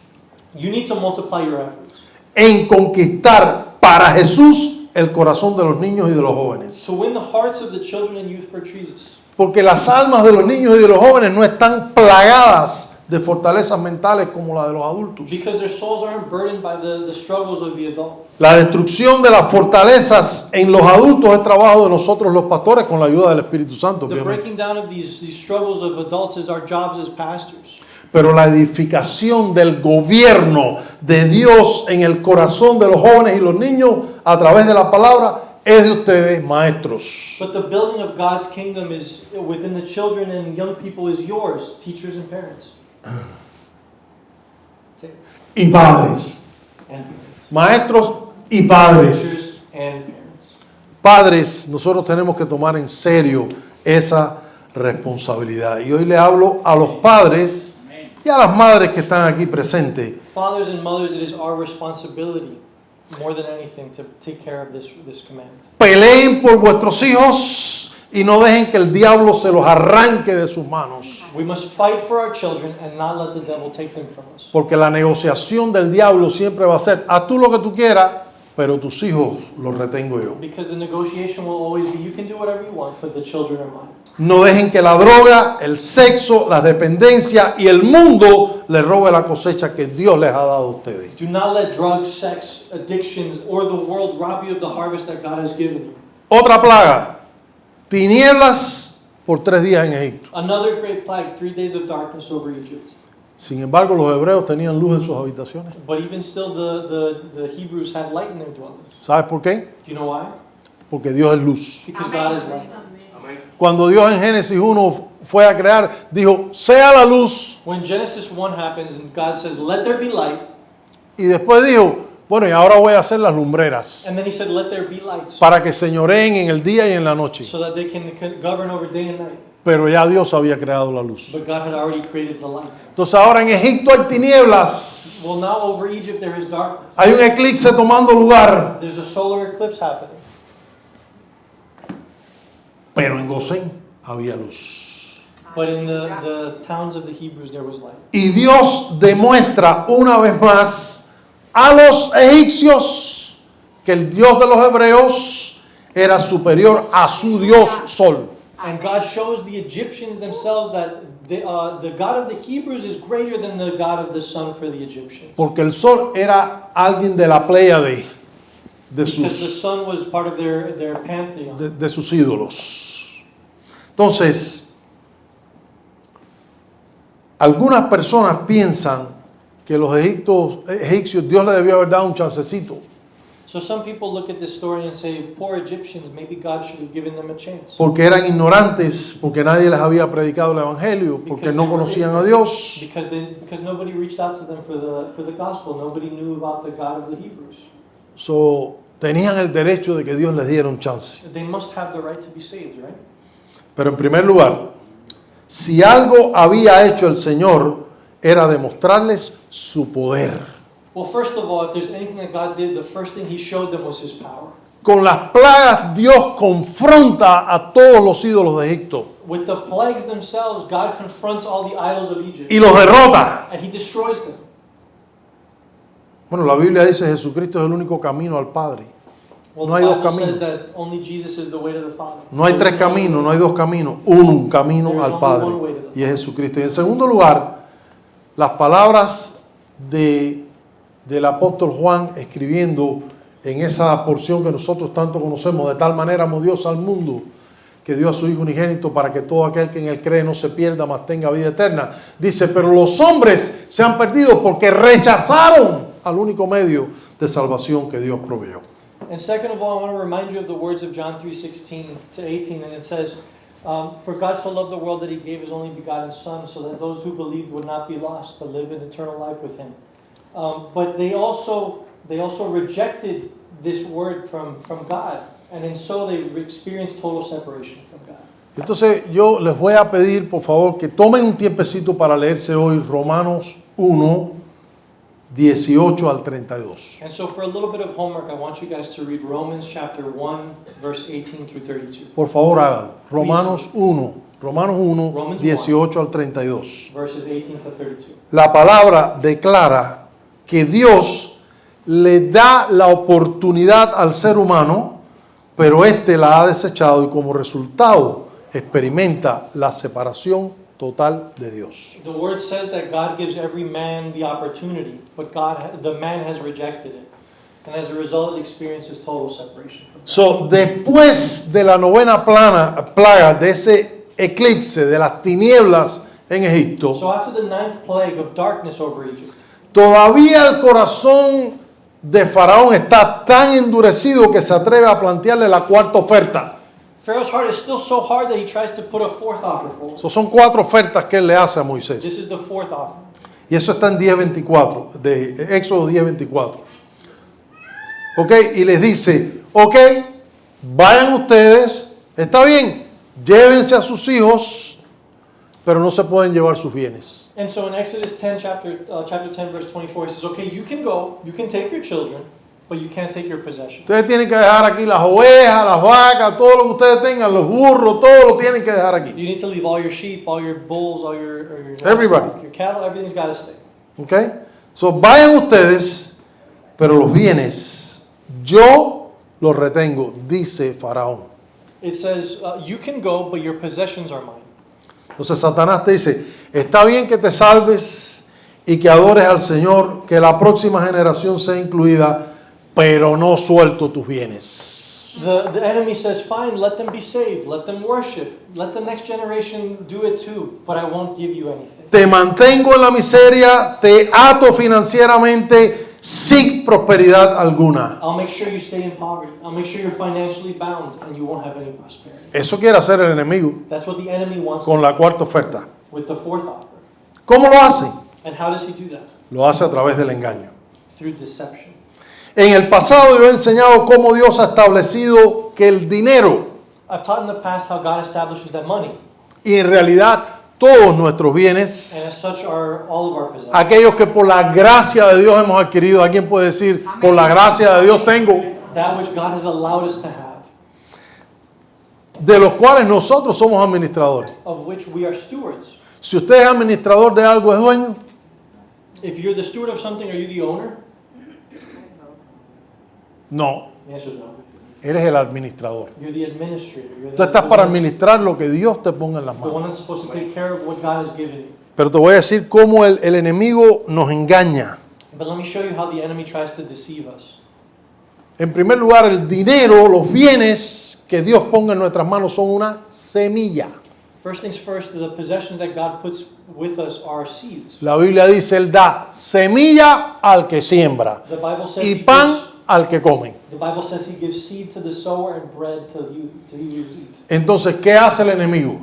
You need to multiply your efforts en conquistar para Jesús el corazón de los niños y de los jóvenes. to win the hearts of the children and youth for Jesus. Porque las almas de los niños y de los jóvenes no están plagadas de fortalezas mentales como la de los adultos. Because their souls aren't burdened by the struggles of the adult. La destrucción de las fortalezas en los adultos es trabajo de nosotros los pastores con la ayuda del Espíritu Santo, The breaking obviamente. down of these struggles of adults is our jobs as pastors. Pero la edificación del gobierno de Dios en el corazón de los jóvenes y los niños a través de la palabra es de ustedes, maestros. But the building of God's kingdom is within the children and young people is yours, teachers and parents. Y padres. And Maestros y padres. teachers and parents. Padres, nosotros tenemos que tomar en serio esa responsabilidad. Y hoy le hablo a los padres y a las madres que están aquí presentes. Fathers and mothers, it is our responsibility more than anything to take care of this command. Peleen por vuestros hijos y no dejen que el diablo se los arranque de sus manos. We must fight for our children and not let the devil take them from us. Porque la negociación del diablo siempre va a ser, haz tú lo que tú quieras, pero tus hijos los retengo yo. Because the negotiation will always be, you can do whatever you want, but the children are mine. No dejen que la droga, el sexo, la dependencia y el mundo les robe la cosecha que Dios les ha dado a ustedes. Do not let drugs, sex, addictions, or the world rob you of the harvest that God has given you. Otra plaga, tinieblas por 3 días en Egipto. Another great plague, 3 days of darkness over Egypt. Sin embargo, los hebreos tenían luz en sus habitaciones. But even still, the Hebrews had light in their dwellings. ¿Sabes por qué? Do you know why? Porque Dios es luz. Because God is light. Cuando Dios en Génesis 1 fue a crear, dijo, sea la luz. When Genesis 1 happens and God says, let there be light, Y después dijo, bueno, y ahora voy a hacer las lumbreras and then he said, let there be lights, para que señoreen en el día y en la noche. so that they can govern over day and night. Pero ya Dios había creado la luz. But God had already created the light. Entonces ahora en Egipto hay tinieblas. Well, now over Egypt there is darkness. Hay un eclipse tomando lugar. There's a solar eclipse happening. Pero en Gosén había luz. But in the towns of the Hebrews there was light. Y Dios demuestra una vez más a los egipcios que el Dios de los hebreos era superior a su Dios Sol. And God shows the Egyptians themselves that the God of the Hebrews is greater than the God of the sun for the Egyptians. Porque el Sol era alguien de la Pléyade, de Because the sus, sun was part of their pantheon. de sus ídolos. Entonces, algunas personas piensan que los egipcios, Dios le debió haber dado un chancecito. So some people look at this story and say, poor Egyptians, maybe God should have given them a chance. Porque eran ignorantes, porque nadie les había predicado el evangelio, porque Because no they were conocían a ignorant. Dios. Because nobody reached out to them for the gospel. Nobody knew about the God of the Hebrews. So, tenían el derecho de que Dios les diera un chance. They must have the right to be saved, right? Pero en primer lugar, si algo había hecho el Señor, era demostrarles su poder. Well, first of all, if there's anything that God did, the first thing He showed them was His power. Con las plagas, Dios confronta a todos los ídolos de Egipto With the plagues themselves, God confronts all the idols of Egypt. y los derrota. And He destroys them. Bueno, la Biblia dice que Jesucristo es el único camino al Padre. Well, No the hay dos Bible caminos. says that only Jesus is the way to the Father. No hay tres caminos, no hay dos caminos, un camino al Padre, y es Jesucristo. Y en segundo lugar, las palabras del apóstol Juan escribiendo en esa porción que nosotros tanto conocemos: de tal manera amó Dios al mundo que dio a su Hijo unigénito para que todo aquel que en él cree no se pierda, mas tenga vida eterna. Dice, pero los hombres se han perdido porque rechazaron al único medio de salvación que Dios proveyó. And second of all, I want to remind you of the words of John 3:16 to 18, and it says, "For God so loved the world that He gave His only begotten Son, so that those who believed would not be lost, but live in eternal life with Him." But they also rejected this word from God, and in so they experienced total separation from God. Entonces yo les voy a pedir por favor que tomen un tiempecito para leerse hoy Romanos 1, 18 al 32. And so for a little bit of homework, I want you guys to read Romans chapter 1, verse 18 through 32. Por favor hágalo. Romanos 1, Romans 18 al 32. Verses 18 to 32. La palabra declara que Dios le da la oportunidad al ser humano, pero éste la ha desechado y como resultado experimenta la separación total de Dios. The word says that God gives every man the opportunity, but the man has rejected it. And as a result, it experiences total separation from God. So, después de la novena plaga, de ese eclipse, de las tinieblas en Egipto, So after the ninth plague of darkness over Egypt, todavía el corazón de Faraón está tan endurecido que se atreve a plantearle la cuarta oferta. Pharaoh's heart is still so hard that he tries to put a fourth offer forward. So, son 4 ofertas que él le hace a This Moisés. is the fourth offer. Y eso está en 10:24, de Éxodo 10:24. Ok, y les dice, ok, vayan ustedes, está bien, llévense a sus hijos, pero no se pueden llevar sus bienes. And so in Exodus 10, chapter 10, verse 24, he says, okay, you can go, you can take your children, but you can't take your possessions. Ustedes tienen que dejar aquí las ovejas, las vacas, todo lo que ustedes tengan, los burros, todo lo tienen que dejar aquí. You need to leave all your sheep, all your bulls, all your Everybody. livestock, your cattle, everything's got to stay. Ok, so vayan ustedes, pero los bienes yo los retengo, dice Faraón. It says, you can go, but your possessions are mine. Entonces Satanás te dice, está bien que te salves y que adores al Señor, que la próxima generación sea incluida, pero no suelto tus bienes. The enemy says, fine, let them be saved, let them worship, let the next generation do it too, but I won't give you anything. Te mantengo en la miseria, te ato financieramente sin prosperidad alguna. I'll make sure you stay in poverty. I'll make sure you're financially bound and you won't have any prosperity. Eso quiere hacer el enemigo That's what the enemy wants con la cuarta oferta. with the fourth offer. ¿Cómo lo hace? And how does he do that? Lo hace a través del engaño. Through deception. En el pasado yo he enseñado cómo Dios ha establecido que el dinero I've taught in the past how God establishes that money, y en realidad todos nuestros and bienes, as such are all of our possessions. aquellos que por la gracia de Dios hemos adquirido, ¿alguien puede decir, por la gracia de Dios tengo? That which God has allowed us to have, De los cuales nosotros somos administradores. of which we are stewards. Si usted es administrador de algo, ¿es dueño? If you're the steward of something, are you the owner? No, The answer is no. eres el administrador. You're the administrator. You're Tú estás para administrar lo que Dios te ponga en las the one manos. that's supposed to take care of what God has given you. Pero te voy a decir cómo el enemigo nos engaña. But let me show you how the enemy tries to deceive us. En primer lugar, el dinero, los bienes que Dios ponga en nuestras manos son una semilla. First things first, the possessions that God puts with us are seeds. La Biblia dice, Él da semilla al que siembra The Bible says y He pan gives al que comen. The Bible says he gives seed to the sower and bread to you who eat. Entonces, ¿qué hace el enemigo?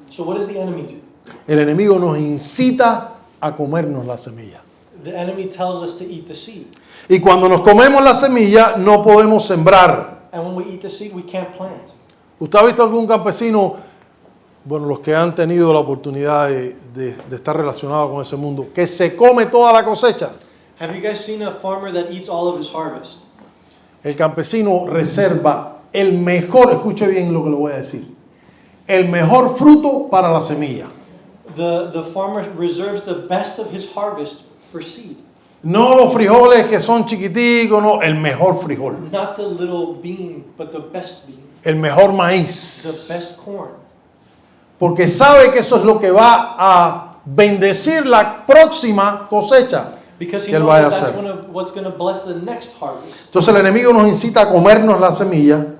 So what does the enemy do? El enemigo nos incita a comernos la semilla. The enemy tells us to eat the seed. Y cuando nos comemos la semilla, no podemos sembrar. And when we eat the seed, we can't plant. ¿Usted ha visto algún campesino, bueno, los que han tenido la oportunidad de estar relacionados con ese mundo, que se come toda la cosecha? Have you guys seen a farmer that eats all of his harvest? El campesino reserva el mejor, escuche bien lo que le voy a decir, el mejor fruto para la semilla. The farmer reserves the best of his harvest for seed. No los frijoles que son chiquiticos, no, el mejor frijol, Not the little bean, but the best bean, el mejor the maíz. best corn. Porque sabe que eso es lo que va a bendecir la próxima cosecha. Because he que él knows vaya a that that's hacer. what's going to bless the next harvest. Entonces el enemigo nos incita a comernos la semilla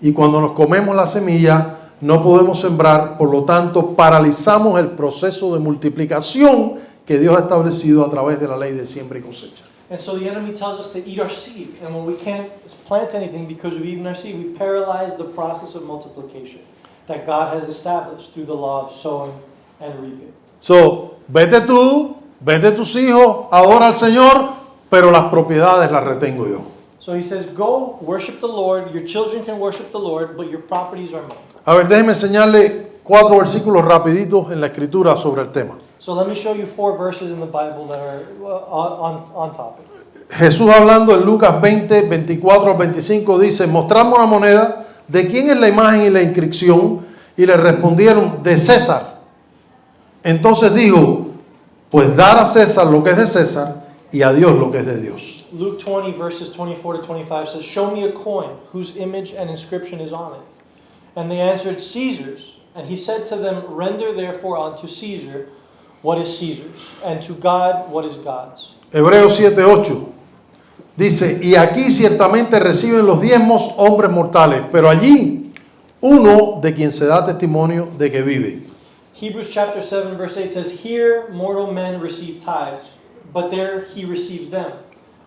y cuando nos comemos la semilla no podemos sembrar, por lo tanto paralizamos el proceso de multiplicación que Dios ha establecido a través de la ley de siembra y cosecha. And so the enemy tells us to eat our seed. And when we can't plant anything because we've eaten our seed, we paralyze the process of multiplication that God has established through the law of sowing and reaping. So, vete tú, vete tus hijos, adora al Señor, pero las propiedades las retengo yo. So he says, go worship the Lord. Your children can worship the Lord, but your properties are mine. A ver, déjeme enseñarle 4 versículos rapiditos en la escritura sobre el tema. So let me show you 4 verses in the Bible that are on topic. Jesús hablando en Lucas 20, 24 al 25 dice, mostramos la moneda, ¿de quién es la imagen y la inscripción? Y le respondieron, de César. Entonces dijo, pues dar a César lo que es de César y a Dios lo que es de Dios. Luke 20 verses 24 to 25 says, show me a coin whose image and inscription is on it. And they answered, Caesar's. And he said to them, render therefore unto Caesar what is Caesar's, and to God what is God's. Hebreos 7, 8 dice, y aquí ciertamente reciben los diezmos hombres mortales, pero allí uno de quien se da testimonio de que vive. Hebrews chapter 7 verse 8 says, here mortal men receive tithes, but there he receives them,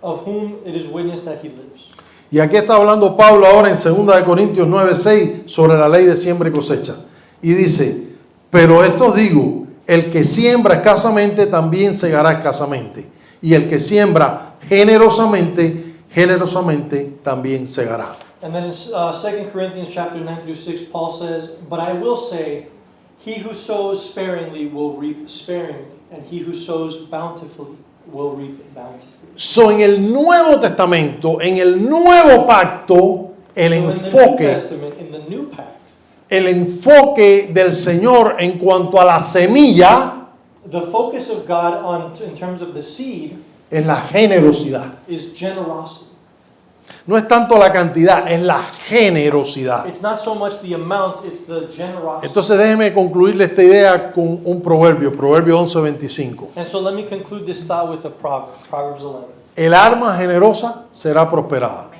of whom it is witnessed that he lives. Y aquí está hablando Pablo ahora en 2 de Corintios 9, 6 sobre la ley de siembra y cosecha. Y dice, pero esto os digo, el que siembra escasamente también segará escasamente. Y el que siembra generosamente, generosamente también segará. And then in 2 Corinthians chapter 9 through 6, Paul says, but I will say, he who sows sparingly will reap sparingly, and he who sows bountifully will reap bountifully. So, en el Nuevo Testamento, en el Nuevo Pacto, el So in the New enfoque, Testament, in the New Pact, el enfoque del Señor en cuanto a la semilla the focus of God in terms of the seed es la generosidad. is generosity. No es tanto la cantidad, es la generosidad. It's not so much the amount, it's the generosity. Entonces déjeme concluirle esta idea con un proverbio, Proverbio 11:25. And so let me conclude this thought with a proverb, Proverbs 11. El alma generosa será prosperada,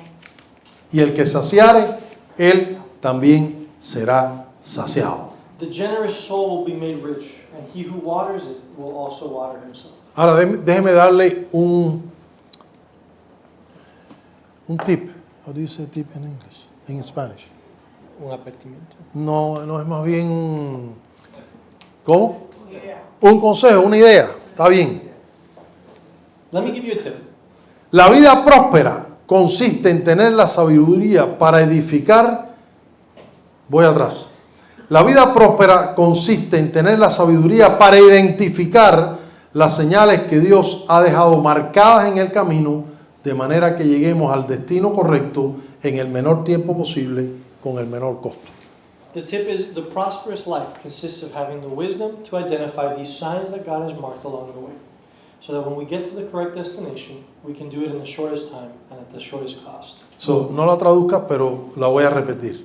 y el que saciare, él también será saciado. The generous soul will be made rich, and he who waters it will also water himself. Ahora déjeme darle un tip. How do you say tip in English? In Spanish? Un advertimiento. No, no es más bien, ¿cómo? Un consejo, una idea. Está bien. Let me give you a tip. La vida próspera consiste en tener la sabiduría para edificar. Voy atrás. La vida próspera consiste en tener la sabiduría para identificar las señales que Dios ha dejado marcadas en el camino, de manera que lleguemos al destino correcto en el menor tiempo posible, con el menor costo. The tip is the prosperous life consists of having the wisdom to identify these signs that God has marked along the way, so that when we get to the correct destination, we can do it in the shortest time and at the shortest cost. So, no la traduzca, pero la voy a repetir.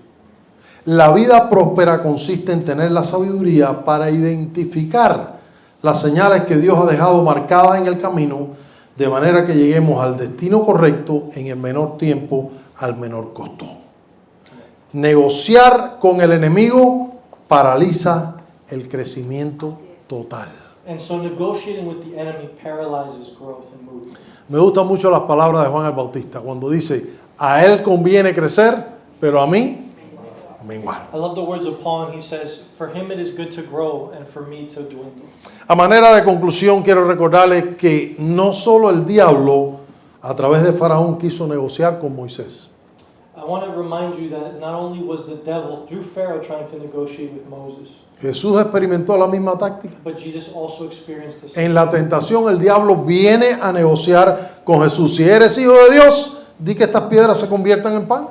La vida próspera consiste en tener la sabiduría para identificar las señales que Dios ha dejado marcadas en el camino, de manera que lleguemos al destino correcto en el menor tiempo, al menor costo. Negociar con el enemigo paraliza el crecimiento total. And so negotiating with the enemy paralyzes growth and movement. Me gustan mucho las palabras de Juan el Bautista cuando dice, a él conviene crecer, pero a mí menguar. I love the words of Paul, and he says, for him it is good to grow and for me to dwindle. A manera de conclusión, quiero recordarles que no solo el diablo a través de Faraón quiso negociar con Moisés. I want to remind you that not only was the devil through Pharaoh trying to negotiate with Moses, Jesús experimentó la misma táctica. but Jesus also experienced the same. En la tentación el diablo viene a negociar con Jesús. Si eres hijo de Dios, di que estas piedras se conviertan en pan.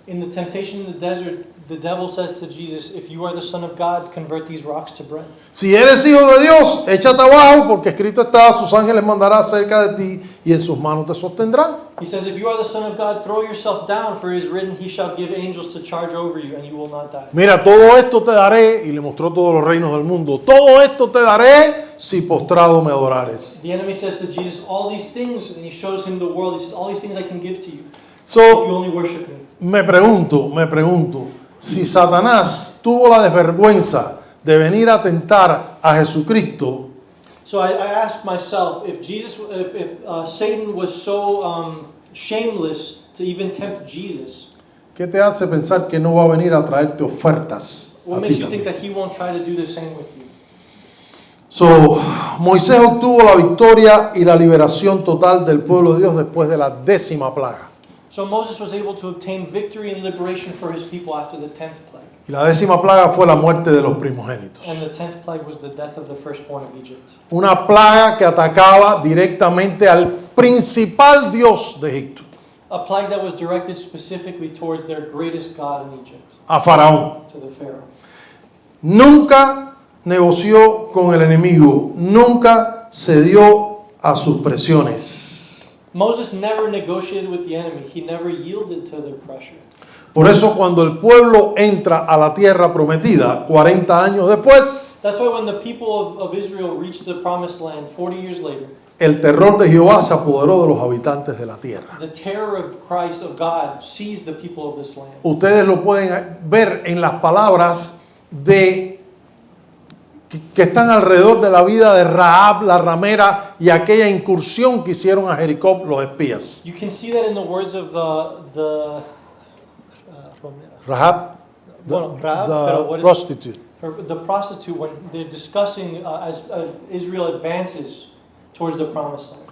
In the temptation in the desert, the devil says to Jesus, if you are the Son of God, convert these rocks to bread. Si eres hijo de Dios, échate abajo porque escrito está, sus ángeles mandará cerca de ti y en sus manos te sostendrán. He says, if you are the Son of God, throw yourself down, for it is written, he shall give angels to charge over you, and you will not die. Mira, todo esto te daré, y le mostró todos los reinos del mundo. Todo esto te daré si postrado me adorares. The enemy says to Jesus, all these things, and he shows him the world. He says, all these things I can give to you, if you So, only worship me. me pregunto, si Satanás tuvo la desvergüenza de venir a tentar a Jesucristo, So I asked myself, if Satan was so shameless to even tempt Jesus, ¿qué te hace pensar que no va a venir a traerte ofertas a what ti makes you think también? that he won't try to do the same with you? So, Moisés obtuvo la victoria y la liberación total del pueblo de Dios después de la 10ª plaga. So Moses was able to obtain victory and liberation for his people after the 10th plague. Y la 10ª plaga fue la muerte de los primogénitos. And the 10th plague was the death of the firstborn of Egypt. Una plaga que atacaba directamente al principal dios de Egipto, A plague that was directed specifically towards their greatest god in Egypt, a Faraón. to the Pharaoh. Nunca negoció con el enemigo, nunca cedió a sus presiones. Moses never negotiated with the enemy. He never yielded to their pressure. Por eso cuando el pueblo entra a la tierra prometida, 40 años después, That's why when the people of Israel reached the promised land 40 years later, el terror de Jehová se apoderó de los habitantes de la tierra. the terror of Christ, of God, seized the people of this land. Ustedes lo pueden ver en las palabras que están alrededor de la vida de Rahab, la ramera, y aquella incursión que hicieron a Jericó los espías. You can see that in the words of Rahab, Bueno, Rahab, pero what the is- prostitute. the prostitute, when they're discussing as Israel advances towards the promised land.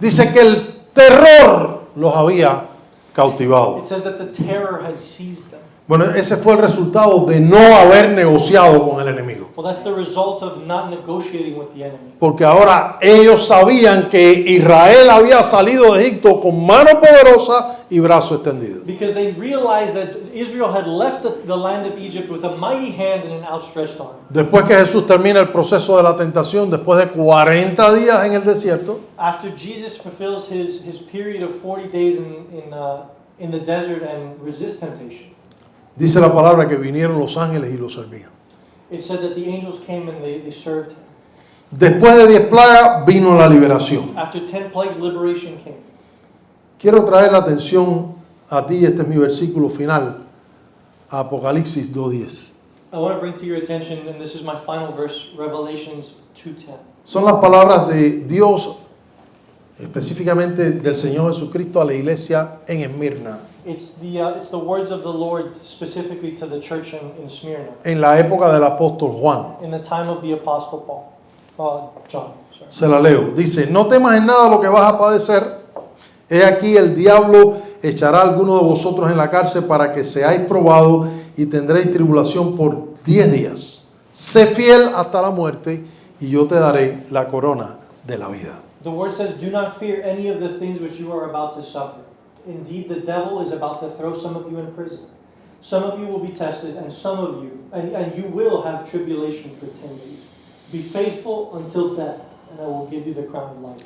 Dice que el terror los había cautivado. It says that the terror had seized them. Bueno, ese fue el resultado de no haber negociado con el enemigo. Well, that's the result of not negotiating with the enemy. Porque ahora ellos sabían que Israel había salido de Egipto con mano poderosa y brazo extendido. Because they realized that Israel had left the land of Egypt with a mighty hand and an outstretched arm. Después que Jesús termina el proceso de la tentación, después de 40 días en el desierto, After Jesus fulfills his period of 40 days in the desert and resists temptation, dice la palabra que vinieron los ángeles y lo servían. it said that the angels came and they served him. Después de 10 plagas vino la liberación. After 10 plagues, liberation came. Quiero traer la atención a ti, este es mi versículo final, a Apocalipsis 2:10. I want to bring to your attention, and this is my final verse, Revelations 2:10. Son las palabras de Dios, específicamente del Señor Jesucristo a la iglesia en Esmirna, It's the words of the Lord specifically to the church in Smyrna, en la época del apóstol Juan. in the time of the Apostle John. Sorry. Se la leo. Dice, no temas en nada lo que vas a padecer. He aquí el diablo echará a alguno de vosotros en la cárcel para que seáis probados y tendréis tribulación por 10 días. Sé fiel hasta la muerte y yo te daré la corona de la vida. The word says, do not fear any of the things which you are about to suffer. Indeed, the devil is about to throw some of you in prison. Some of you will be tested, and and you will have tribulation for 10 days. Be faithful until death, and I will give you the crown of life.